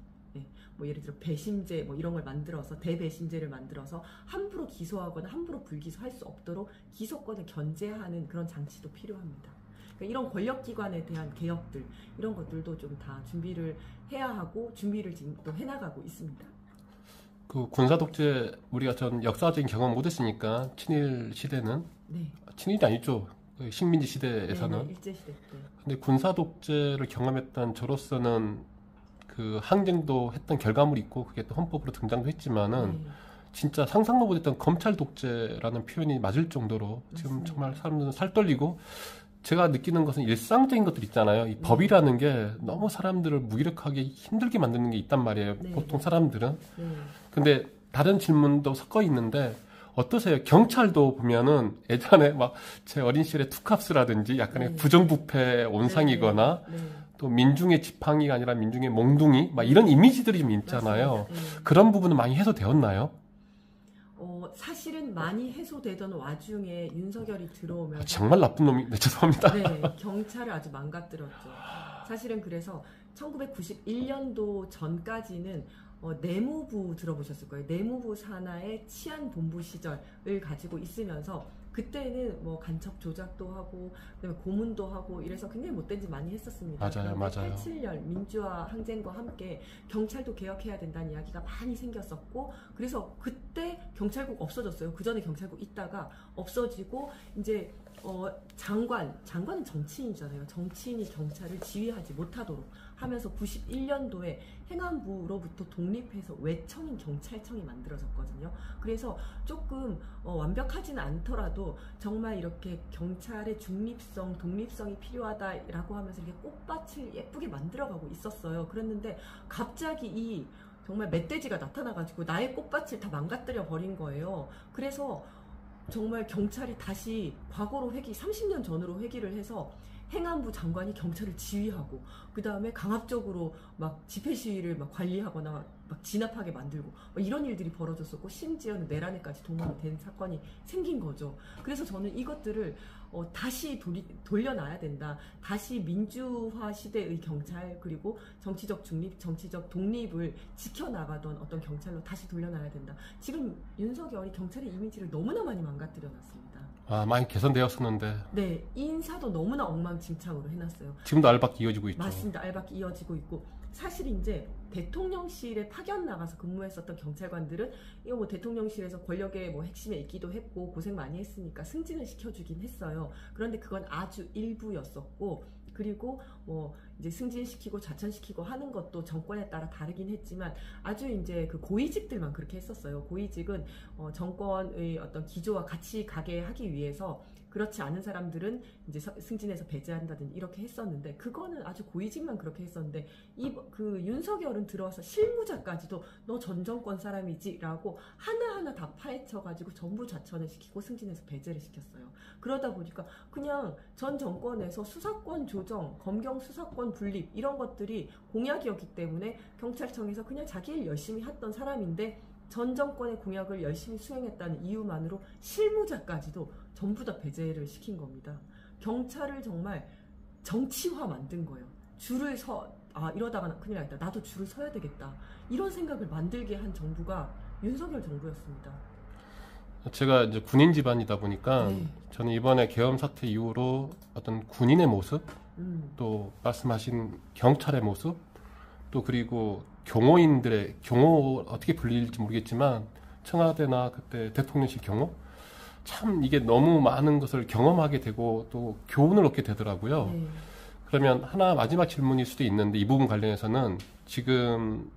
뭐 예를 들어 배심제 뭐 이런 걸 만들어서, 대배심제를 만들어서 함부로 기소하거나 함부로 불기소할 수 없도록 기소권을 견제하는 그런 장치도 필요합니다. 그러니까 이런 권력기관에 대한 개혁들, 이런 것들도 좀 다 준비를 해야 하고 준비를 지금 또 해나가고 있습니다. 그 군사 독재, 우리가 전 역사적인 경험 못 했으니까 친일 시대는 친일이 아니죠. 식민지 시대에서는. 일제시대 때. 근데 군사 독재를 경험했던 저로서는 그 항쟁도 했던 결과물이 있고 그게 또 헌법으로 등장도 했지만은 진짜 상상도 못했던 검찰 독재라는 표현이 맞을 정도로 지금 맞습니다. 정말 사람들은 살 떨리고, 제가 느끼는 것은 일상적인 것들 있잖아요. 이 법이라는 게 너무 사람들을 무기력하게 힘들게 만드는 게 있단 말이에요. 보통 사람들은. 근데 다른 질문도 섞어 있는데 어떠세요? 경찰도 보면은 예전에 막 제 어린 시절에 투캅스라든지 약간의 부정부패 온상이거나 또 민중의 지팡이가 아니라 민중의 몽둥이 막 이런 이미지들이 좀 있잖아요. 그런 부분은 많이 해소되었나요? 사실은 많이 해소되던 와중에 윤석열이 들어오면서 정말 나쁜 놈이, 죄송합니다. 경찰을 아주 망가뜨렸죠. 사실은 그래서 1991년도 전까지는 내무부 들어보셨을 거예요. 내무부 산하의 치안본부 시절을 가지고 있으면서 그때는 뭐 간첩 조작도 하고 그다음에 고문도 하고 이래서 굉장히 못된 짓 많이 했었습니다. 맞아요. 87년 민주화 항쟁과 함께 경찰도 개혁해야 된다는 이야기가 많이 생겼었고, 그래서 그때 경찰국 없어졌어요. 그 전에 경찰국 있다가 없어지고 이제 장관은 정치인이잖아요. 정치인이 경찰을 지휘하지 못하도록 하면서 91년도에 행안부로부터 독립해서 외청인 경찰청이 만들어졌거든요. 그래서 조금 완벽하지는 않더라도 정말 이렇게 경찰의 중립성, 독립성이 필요하다라고 하면서 이렇게 꽃밭을 예쁘게 만들어가고 있었어요. 그랬는데 갑자기 정말 멧돼지가 나타나가지고 나의 꽃밭을 다 망가뜨려 버린 거예요. 그래서 정말 경찰이 다시 과거로 30년 전으로 회귀를 해서 행안부 장관이 경찰을 지휘하고 그 다음에 강압적으로 막 집회 시위를 막 관리하거나 막 진압하게 만들고 이런 일들이 벌어졌었고 심지어는 내란에까지 동원이 된 사건이 생긴 거죠. 그래서 저는 이것들을 다시 돌려놔야 된다. 다시 민주화 시대의 경찰 그리고 정치적 중립, 정치적 독립을 지켜나가던 어떤 경찰로 다시 돌려놔야 된다. 지금 윤석열이 경찰의 이미지를 너무나 많이 망가뜨려놨습니다. 아, 많이 개선되었었는데. 네, 인사도 너무나 엉망진창으로 해놨어요. 지금도 알박기 이어지고 있죠. 맞습니다. 알박기 이어지고 있고 사실 이제 대통령실에 파견 나가서 근무했었던 경찰관들은 이거 뭐 대통령실에서 권력의 뭐 핵심에 있기도 했고 고생 많이 했으니까 승진을 시켜주긴 했어요. 그런데 그건 아주 일부였었고 그리고 뭐 이제 승진시키고 자천시키고 하는 것도 정권에 따라 다르긴 했지만 아주 이제 그 고위직들만 그렇게 했었어요. 고위직은 정권의 어떤 기조와 같이 가게 하기 위해서 그렇지 않은 사람들은 이제 승진해서 배제한다든지 이렇게 했었는데 그거는 아주 고위직만 그렇게 했었는데 그 윤석열은 들어와서 실무자까지도 너 전 정권 사람이지라고 하나하나 다 파헤쳐가지고 전부 자천을 시키고 승진해서 배제를 시켰어요. 그러다 보니까 그냥 전 정권에서 수사권 조정, 검경 수사권 분립 이런 것들이 공약이었기 때문에 경찰청에서 그냥 자기 일 열심히 했던 사람인데 전 정권의 공약을 열심히 수행했다는 이유만으로 실무자까지도 전부 다 배제를 시킨 겁니다. 경찰을 정말 정치화 만든 거예요. 줄을 이러다가 큰일 났다. 나도 줄을 서야 되겠다. 이런 생각을 만들게 한 정부가 윤석열 정부였습니다. 제가 이제 군인 집안이다 보니까 네. 저는 이번에 계엄 사태 이후로 어떤 군인의 모습, 또 말씀하신 경찰의 모습, 또 그리고 경호인들의 경호 어떻게 불릴지 모르겠지만 청와대나 그때 대통령실 경호 참 이게 너무 많은 것을 경험하게 되고 또 교훈을 얻게 되더라고요. 네. 그러면 하나 마지막 질문일 수도 있는데 이 부분 관련해서는 지금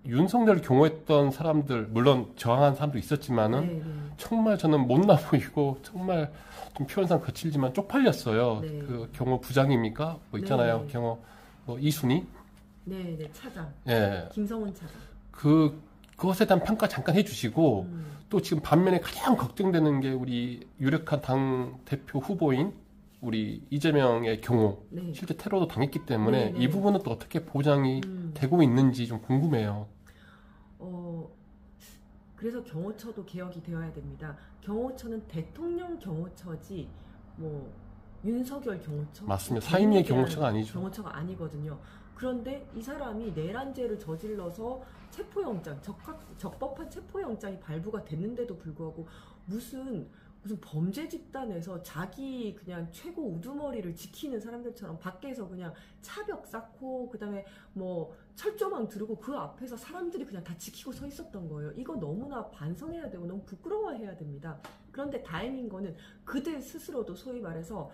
윤석열을 경호했던 사람들 물론 저항한 사람도 있었지만은 네, 네. 정말 저는 못나 보이고 정말 좀 표현상 거칠지만 쪽팔렸어요. 네. 그 경호 부장입니까? 뭐 있잖아요. 네. 경호 뭐 이순희. 네, 차장. 예. 김성훈 차장. 그것에 대한 평가 잠깐 해주시고 또 지금 반면에 가장 걱정되는 게 우리 유력한 당 대표 후보인 우리 이재명의 경우 네. 실제 테러도 당했기 때문에 네, 네. 이 부분은 또 어떻게 보장이 되고 있는지 좀 궁금해요. 그래서 경호처도 개혁이 되어야 됩니다. 경호처는 대통령 경호처지 뭐 윤석열 경호처 맞습니다. 사임의 경호처가 아니죠. 경호처가 아니거든요. 그런데 이 사람이 내란죄를 저질러서 체포영장, 적법한 체포영장이 발부가 됐는데도 불구하고 무슨 범죄 집단에서 자기 그냥 최고 우두머리를 지키는 사람들처럼 밖에서 그냥 차벽 쌓고 그다음에 뭐 철조망 두르고 그 앞에서 사람들이 그냥 다 지키고 서 있었던 거예요. 이거 너무나 반성해야 되고 너무 부끄러워해야 됩니다. 그런데 다행인 거는 그들 스스로도 소위 말해서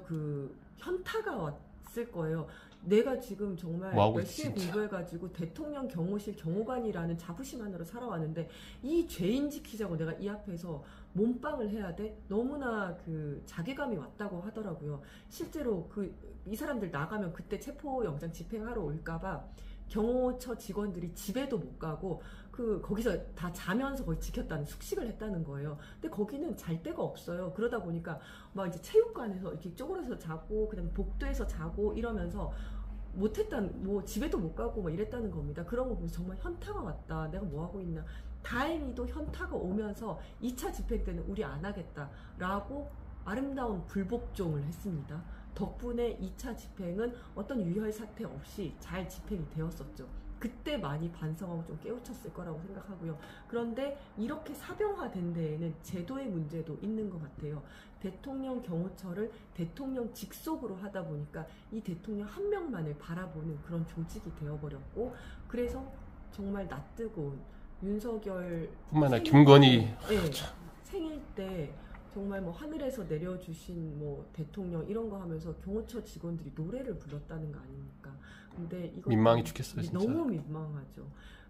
그 현타가 왔을 거예요. 내가 지금 정말 열심히 공부해가지고 대통령 경호실 경호관이라는 자부심 하나로 살아왔는데 이 죄인 지키자고 내가 이 앞에서 몸빵을 해야 돼? 너무나 그 자괴감이 왔다고 하더라고요. 실제로 이 사람들 나가면 그때 체포영장 집행하러 올까봐 경호처 직원들이 집에도 못 가고 거기서 다 자면서 거기 지켰다는 숙식을 했다는 거예요. 근데 거기는 잘 데가 없어요. 그러다 보니까 막 이제 체육관에서 이렇게 쪼그려서 자고 그다음에 복도에서 자고 이러면서 집에도 못 가고 막 이랬다는 겁니다. 그런 거 보면서 정말 현타가 왔다. 내가 뭐 하고 있나. 다행히도 현타가 오면서 2차 집행 때는 우리 안 하겠다라고 아름다운 불복종을 했습니다. 덕분에 2차 집행은 어떤 유혈 사태 없이 잘 집행이 되었었죠. 그때 많이 반성하고 좀 깨우쳤을 거라고 생각하고요. 그런데 이렇게 사병화된 데에는 제도의 문제도 있는 것 같아요. 대통령 경호처를 대통령 직속으로 하다 보니까 이 대통령 한 명만을 바라보는 그런 조직이 되어버렸고 그래서 정말 낯뜨거운 윤석열 뿐만 아니라 김건희 생일 때 정말 뭐 하늘에서 내려주신 뭐 대통령 이런 거 하면서 경호처 직원들이 노래를 불렀다는 거 아닙니까? 근데 이거 민망해 죽겠어요, 진짜. 너무 민망하죠.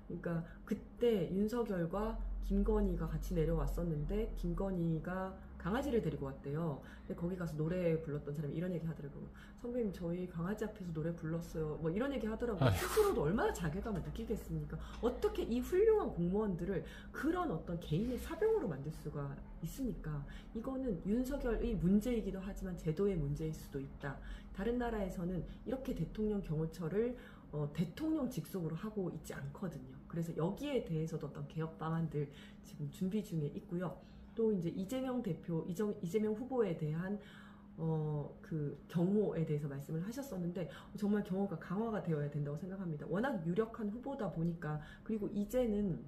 그러니까 그때 윤석열과 김건희가 같이 내려왔었는데 김건희가 강아지를 데리고 왔대요. 근데 거기 가서 노래 불렀던 사람이 이런 얘기 하더라고요. 선배님 저희 강아지 앞에서 노래 불렀어요. 뭐 이런 얘기 하더라고요. 스스로도 얼마나 자괴감을 느끼겠습니까? 어떻게 이 훌륭한 공무원들을 그런 어떤 개인의 사병으로 만들 수가 있습니까? 이거는 윤석열의 문제이기도 하지만 제도의 문제일 수도 있다. 다른 나라에서는 이렇게 대통령 경호처를 대통령 직속으로 하고 있지 않거든요. 그래서 여기에 대해서도 어떤 개혁 방안들 지금 준비 중에 있고요. 또 이제 이재명 후보에 대한 그 경호에 대해서 말씀을 하셨었는데 정말 경호가 강화가 되어야 된다고 생각합니다. 워낙 유력한 후보다 보니까 그리고 이제는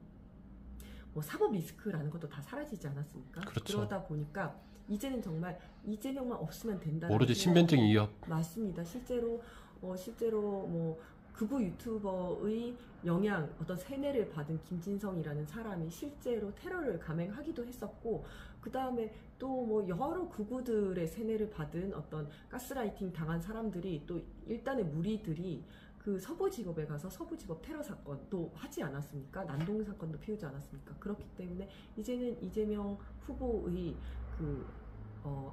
뭐 사법 리스크라는 것도 다 사라지지 않았습니까? 그렇죠. 그러다 보니까 이제는 정말 이재명만 없으면 된다. 오로지 신변적 이익. 맞습니다. 실제로 뭐 극우 유튜버의 영향, 어떤 세뇌를 받은 김진성이라는 사람이 실제로 테러를 감행하기도 했었고, 그 다음에 또 뭐 여러 극우들의 세뇌를 받은 어떤 가스라이팅 당한 사람들이 또 일단의 무리들이 그 서부지법에 가서 서부지법 테러 사건도 하지 않았습니까? 난동 사건도 피우지 않았습니까? 그렇기 때문에 이제는 이재명 후보의 그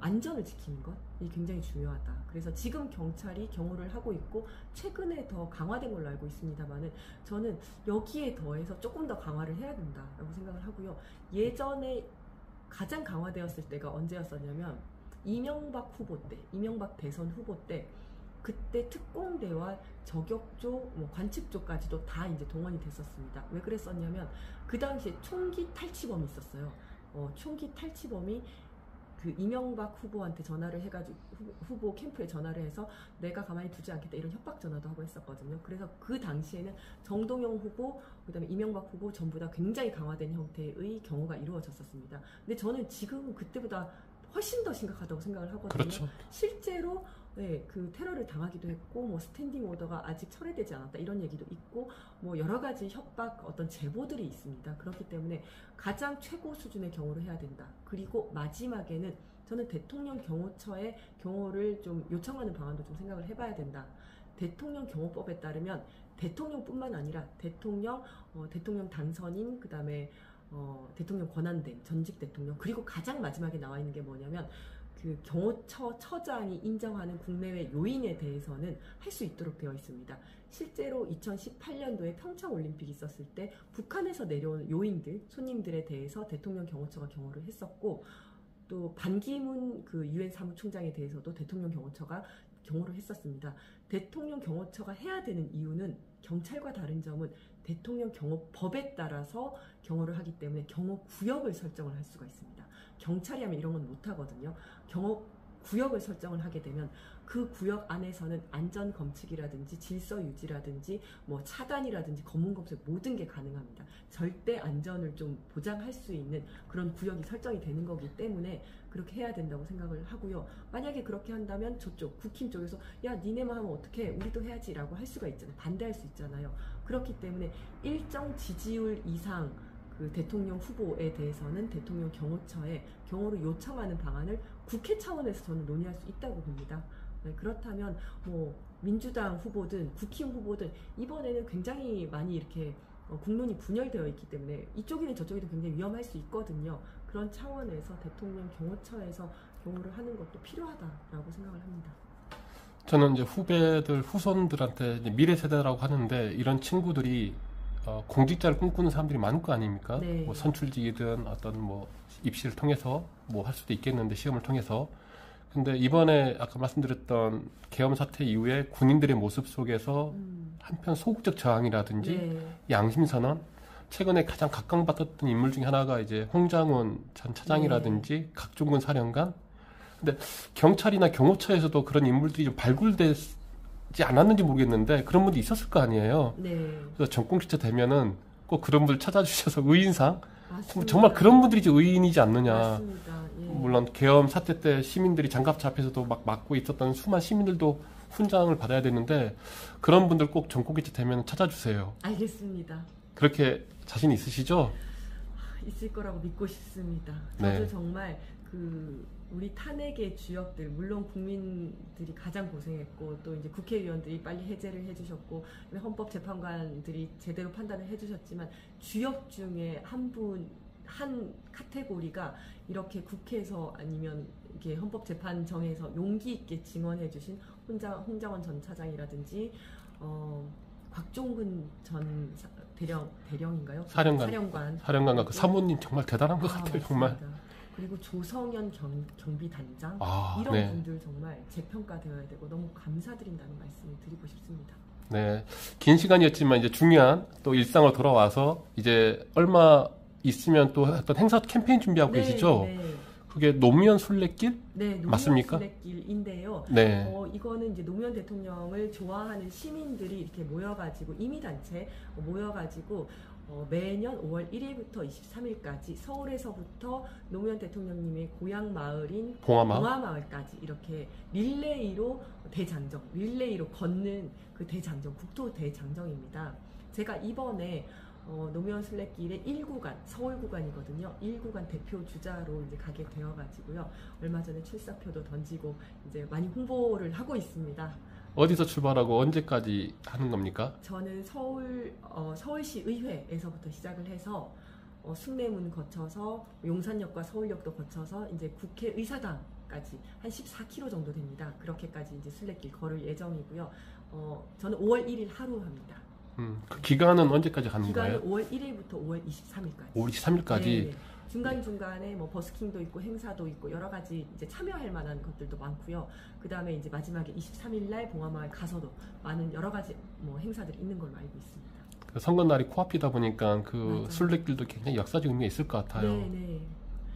안전을 지키는 것이 굉장히 중요하다. 그래서 지금 경찰이 경호를 하고 있고 최근에 더 강화된 걸로 알고 있습니다만은 저는 여기에 더해서 조금 더 강화를 해야 된다라고 생각을 하고요. 예전에 가장 강화되었을 때가 언제였었냐면 이명박 후보 때, 이명박 대선 후보 때 그때 특공대와 저격조, 뭐 관측조까지도 다 이제 동원이 됐었습니다. 왜 그랬었냐면 그 당시에 총기 탈취범이 있었어요. 총기 탈취범이 그 이명박 후보한테 전화를 해가지고 후보 캠프에 전화를 해서 내가 가만히 두지 않겠다 이런 협박 전화도 하고 했었거든요. 그래서 그 당시에는 정동영 후보, 그다음에 이명박 후보 전부 다 굉장히 강화된 형태의 경호가 이루어졌었습니다. 근데 저는 지금은 그때보다 훨씬 더 심각하다고 생각을 하거든요. 그렇죠. 실제로 네, 그 테러를 당하기도 했고 뭐 스탠딩 오더가 아직 철회되지 않았다 이런 얘기도 있고 뭐 여러 가지 협박 어떤 제보들이 있습니다. 그렇기 때문에 가장 최고 수준의 경호를 해야 된다. 그리고 마지막에는 저는 대통령 경호처의 경호를 좀 요청하는 방안도 좀 생각을 해봐야 된다. 대통령 경호법에 따르면 대통령뿐만 아니라 대통령 당선인 그다음에 대통령 권한대 전직 대통령 그리고 가장 마지막에 나와 있는 게 뭐냐면 그 경호처장이 인정하는 국내외 요인에 대해서는 할 수 있도록 되어 있습니다. 실제로 2018년도에 평창올림픽이 있었을 때 북한에서 내려온 요인들, 손님들에 대해서 대통령 경호처가 경호를 했었고 또 반기문 그 유엔 사무총장에 대해서도 대통령 경호처가 경호를 했었습니다. 대통령 경호처가 해야 되는 이유는 경찰과 다른 점은 대통령 경호법에 따라서 경호를 하기 때문에 경호구역을 설정을 할 수가 있습니다. 경찰이 하면 이런 건 못하거든요. 경호구역을 설정을 하게 되면 그 구역 안에서는 안전검측이라든지 질서유지라든지 뭐 차단이라든지 검문검색 모든 게 가능합니다. 절대 안전을 좀 보장할 수 있는 그런 구역이 설정이 되는 거기 때문에 그렇게 해야 된다고 생각을 하고요. 만약에 그렇게 한다면 저쪽 국힘 쪽에서 야 니네만 하면 어떡해 우리도 해야지 라고 할 수가 있잖아요. 반대할 수 있잖아요. 그렇기 때문에 일정 지지율 이상 그 대통령 후보에 대해서는 대통령 경호처에 경호를 요청하는 방안을 국회 차원에서 저는 논의할 수 있다고 봅니다. 네, 그렇다면 뭐 민주당 후보든 국힘 후보든 이번에는 굉장히 많이 이렇게 국론이 분열되어 있기 때문에 이쪽이든 저쪽이든 굉장히 위험할 수 있거든요. 그런 차원에서 대통령 경호처에서 경호를 하는 것도 필요하다라고 생각을 합니다. 저는 이제 후손들한테 이제 미래 세대라고 하는데 이런 친구들이 공직자를 꿈꾸는 사람들이 많을 거 아닙니까? 네. 뭐 선출직이든 어떤 뭐 입시를 통해서 뭐 할 수도 있겠는데 시험을 통해서. 근데 이번에 아까 말씀드렸던 계엄 사태 이후에 군인들의 모습 속에서 한편 소극적 저항이라든지 네. 양심선언, 최근에 가장 각광받았던 인물 중에 하나가 이제 홍장훈 전 차장이라든지 각종군 사령관. 근데 경찰이나 경호처에서도 그런 인물들이 좀 발굴되지 않았는지 모르겠는데 그런 분들이 있었을 거 아니에요. 네. 그래서 정권기차 되면은 꼭 그런 분들 찾아주셔서 의인상 맞습니다. 정말 그런 분들이 이제 의인이지 않느냐. 맞습니다. 예. 물론 계엄 사태 때 시민들이 장갑차 앞에서도 막 막고 있었던 수많은 시민들도 훈장을 받아야 되는데 그런 분들 꼭 정권기차 되면 찾아주세요. 알겠습니다. 그렇게 자신 있으시죠? 있을 거라고 믿고 싶습니다. 네. 저도 정말 그 우리 탄핵의 주역들 물론 국민들이 가장 고생했고 또 이제 국회의원들이 빨리 해제를 해주셨고 헌법재판관들이 제대로 판단을 해주셨지만 주역 중에 한 분이 한 카테고리가 이렇게 국회에서 아니면 이렇게 헌법재판정에서 용기 있게 증언해주신 홍장원 전 차장이라든지 곽종근 전 대령인가요? 사령관과 그 사모님 정말 대단한 것 같아요. 맞습니다. 정말. 그리고 조성현 경비단장 이런 네. 분들 정말 재평가되어야 되고 너무 감사드린다는 말씀을 드리고 싶습니다. 네, 긴 시간이었지만 이제 중요한 또 일상으로 돌아와서 이제 얼마 있으면 또 어떤 행사 캠페인 준비하고 계시죠? 네. 그게 노무현 순례길? 네, 노무현 맞습니까? 순례길인데요. 네. 이거는 이제 노무현 대통령을 좋아하는 시민들이 이렇게 모여가지고 임의단체 모여가지고 매년 5월 1일부터 23일까지 서울에서부터 노무현 대통령님의 고향 마을인 봉화마을까지 이렇게 릴레이로 걷는 그 대장정, 국토 대장정입니다. 제가 이번에 노무현 순례길의 1구간, 서울 구간이거든요. 1구간 대표 주자로 이제 가게 되어가지고요. 얼마 전에 출사표도 던지고 이제 많이 홍보를 하고 있습니다. 어디서 출발하고 언제까지 하는 겁니까? 저는 서울시 의회에서부터 시작을 해서 숭례문 거쳐서 용산역과 서울역도 거쳐서 이제 국회의사당까지 한 14km 정도 됩니다. 그렇게까지 이제 순례길 걸을 예정이고요. 저는 5월 1일 하루 합니다. 그 기간은 언제까지 가는 거예요? 기간은 5월 1일부터 5월 23일까지. 5월 23일까지? 네. 중간중간에 뭐 버스킹도 있고 행사도 있고 여러 가지 이제 참여할 만한 것들도 많고요. 그 다음에 이제 마지막에 23일 날 봉화마을 가서도 많은 여러 가지 뭐 행사들이 있는 걸로 알고 있습니다. 그 선거날이 코앞이다 보니까 그 맞아요. 순례길도 굉장히 역사적 의미가 있을 것 같아요. 네.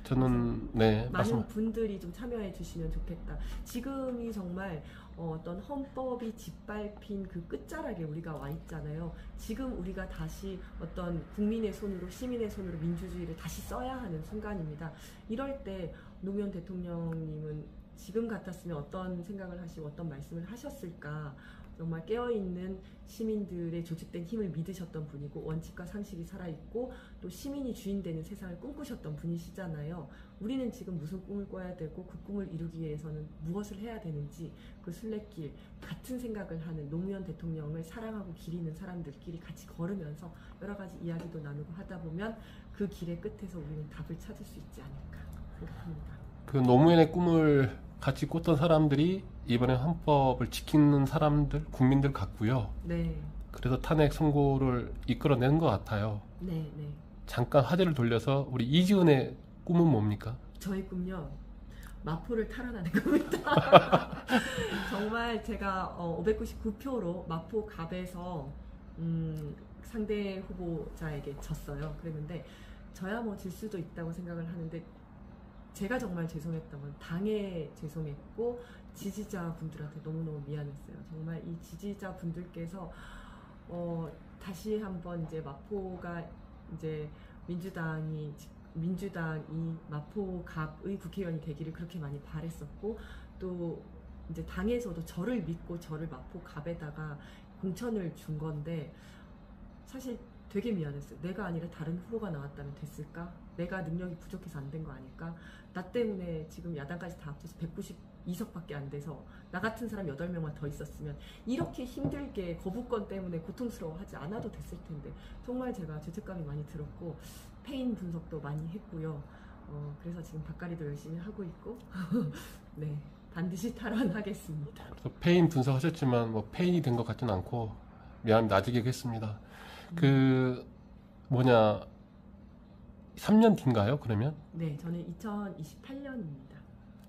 저는 많은 분들이 좀 참여해 주시면 좋겠다. 지금이 정말 어떤 헌법이 짓밟힌 그 끝자락에 우리가 와 있잖아요. 지금 우리가 다시 어떤 국민의 손으로 시민의 손으로 민주주의를 다시 써야 하는 순간입니다. 이럴 때 노무현 대통령님은 지금 같았으면 어떤 생각을 하시고 어떤 말씀을 하셨을까. 정말 깨어있는 시민들의 조직된 힘을 믿으셨던 분이고 원칙과 상식이 살아있고 또 시민이 주인되는 세상을 꿈꾸셨던 분이시잖아요. 우리는 지금 무슨 꿈을 꿔야 되고 그 꿈을 이루기 위해서는 무엇을 해야 되는지 그 순례길 같은 생각을 하는 노무현 대통령을 사랑하고 기리는 사람들끼리 같이 걸으면서 여러 가지 이야기도 나누고 하다 보면 그 길의 끝에서 우리는 답을 찾을 수 있지 않을까 생각합니다. 그 노무현의 꿈을 같이 꿨던 사람들이 이번에 헌법을 지키는 사람들, 국민들 같고요. 네. 그래서 탄핵 선고를 이끌어내는 것 같아요. 네. 잠깐 화제를 돌려서 우리 이지은의 꿈은 뭡니까? 저의 꿈요. 마포를 탈환하는 겁니다. 정말 제가 599표로 마포 갑에서 상대 후보자에게 졌어요. 그랬는데 저야 뭐 질 수도 있다고 생각을 하는데 제가 정말 죄송했던 건 당에 죄송했고 지지자분들한테 너무너무 미안했어요. 정말 이 지지자분들께서 다시 한번 이제 마포가 이제 민주당이 마포갑의 국회의원이 되기를 그렇게 많이 바랬었고 또 이제 당에서도 저를 믿고 저를 마포갑에다가 공천을 준 건데 사실 되게 미안했어요. 내가 아니라 다른 후보가 나왔다면 됐을까? 내가 능력이 부족해서 안 된 거 아닐까? 나 때문에 지금 야당까지 다 합쳐서 192석밖에 안 돼서 나 같은 사람 8명만 더 있었으면 이렇게 힘들게 거부권 때문에 고통스러워하지 않아도 됐을 텐데 정말 제가 죄책감이 많이 들었고 패인 분석도 많이 했고요. 그래서 지금 밭갈이도 열심히 하고 있고 네, 반드시 탈환하겠습니다. 그래서 패인 분석하셨지만 뭐 패인이 된 것 같지는 않고 미안합니다. 아직 얘기했습니다. 3년 뒤인가요? 그러면? 네, 저는 2028년입니다.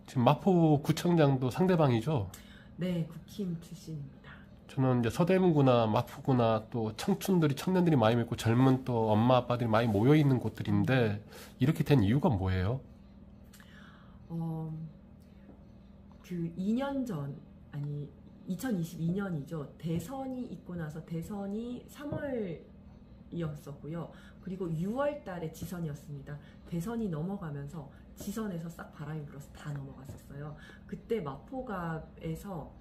지금 마포구청장도 상대방이죠? 네, 국힘 출신입니다. 저는 이제 서대문구나 마포구나 또 청년들이 많이 있고 젊은 또 엄마 아빠들이 많이 모여 있는 곳들인데 이렇게 된 이유가 뭐예요? 그 2년 전 아니 2022년이죠. 대선이 있고 나서 대선이 3월이었었고요. 그리고 6월 달에 지선이었습니다. 대선이 넘어가면서 지선에서 싹 바람이 불어서 다 넘어갔었어요. 그때 마포갑에서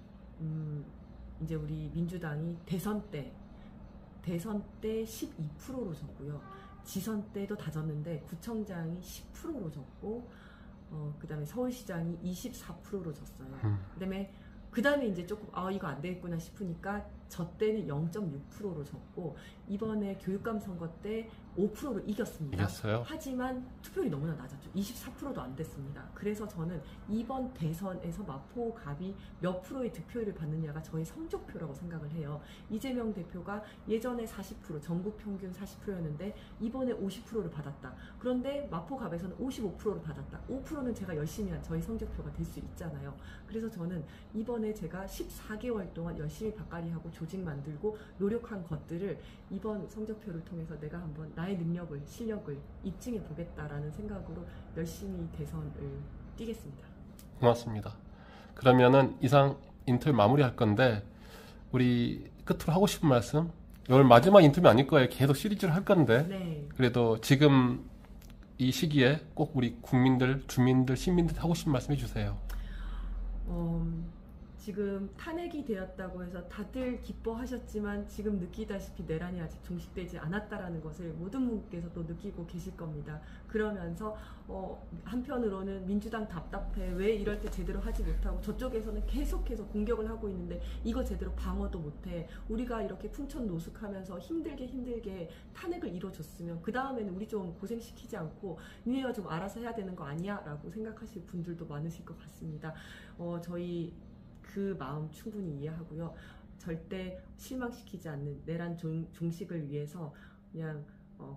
이제 우리 민주당이 대선 때 12%로 졌고요. 지선 때도 다 졌는데 구청장이 10%로 졌고 그 다음에 서울시장이 24%로 졌어요. 그 다음에 이제 조금 이거 안 되겠구나 싶으니까 저 때는 0.6%로 졌고 이번에 교육감 선거 때 5%로 이겼습니다. 이겼어요? 하지만 투표율이 너무나 낮았죠. 24%도 안 됐습니다. 그래서 저는 이번 대선에서 마포갑이 몇 프로의 득표율을 받느냐가 저의 성적표라고 생각을 해요. 이재명 대표가 예전에 40%, 전국 평균 40%였는데 이번에 50%를 받았다. 그런데 마포갑에서는 55%를 받았다. 5%는 제가 열심히 한 저희 성적표가 될 수 있잖아요. 그래서 저는 이번에 제가 14개월 동안 열심히 박가리하고 조직 만들고 노력한 것들을 이번 성적표를 통해서 내가 한번 나의 능력을, 실력을 입증해 보겠다라는 생각으로 열심히 대선을 뛰겠습니다. 고맙습니다. 그러면은 이상 인터뷰 마무리할 건데 우리 끝으로 하고 싶은 말씀? 오늘 마지막 인터뷰 아닐 거예요. 계속 시리즈를 할 건데 네. 그래도 지금 이 시기에 꼭 우리 국민들, 주민들, 시민들 하고 싶은 말씀 해주세요. 지금 탄핵이 되었다고 해서 다들 기뻐하셨지만 지금 느끼다시피 내란이 아직 종식되지 않았다라는 것을 모든 분께서 또 느끼고 계실 겁니다. 그러면서 한편으로는 민주당 답답해, 왜 이럴 때 제대로 하지 못하고 저쪽에서는 계속해서 공격을 하고 있는데 이거 제대로 방어도 못해, 우리가 이렇게 풍천노숙하면서 힘들게 탄핵을 이뤄줬으면 그 다음에는 우리 좀 고생시키지 않고 니네가 좀 알아서 해야 되는 거 아니야? 라고 생각하실 분들도 많으실 것 같습니다. 저희 그 마음 충분히 이해하고요. 절대 실망시키지 않는 내란 종식을 위해서 그냥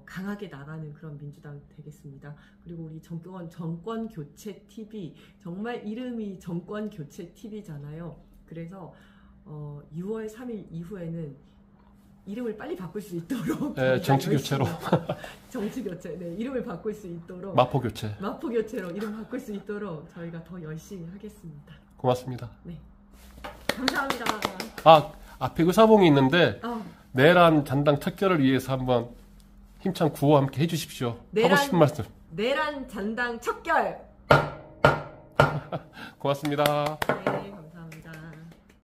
강하게 나가는 그런 민주당 되겠습니다. 그리고 우리 정권교체 TV, 정말 이름이 정권교체 TV잖아요. 그래서 6월 3일 이후에는 이름을 빨리 바꿀 수 있도록 정치교체로 정치교체, 네, 이름을 바꿀 수 있도록 마포교체로 이름 바꿀 수 있도록 저희가 더 열심히 하겠습니다. 고맙습니다. 네, 감사합니다. 앞에 의사봉이 있는데 내란 잔당 척결을 위해서 한번 힘찬 구호 함께 해주십시오. 하고 싶은 말씀. 내란 잔당 척결. 고맙습니다. 네.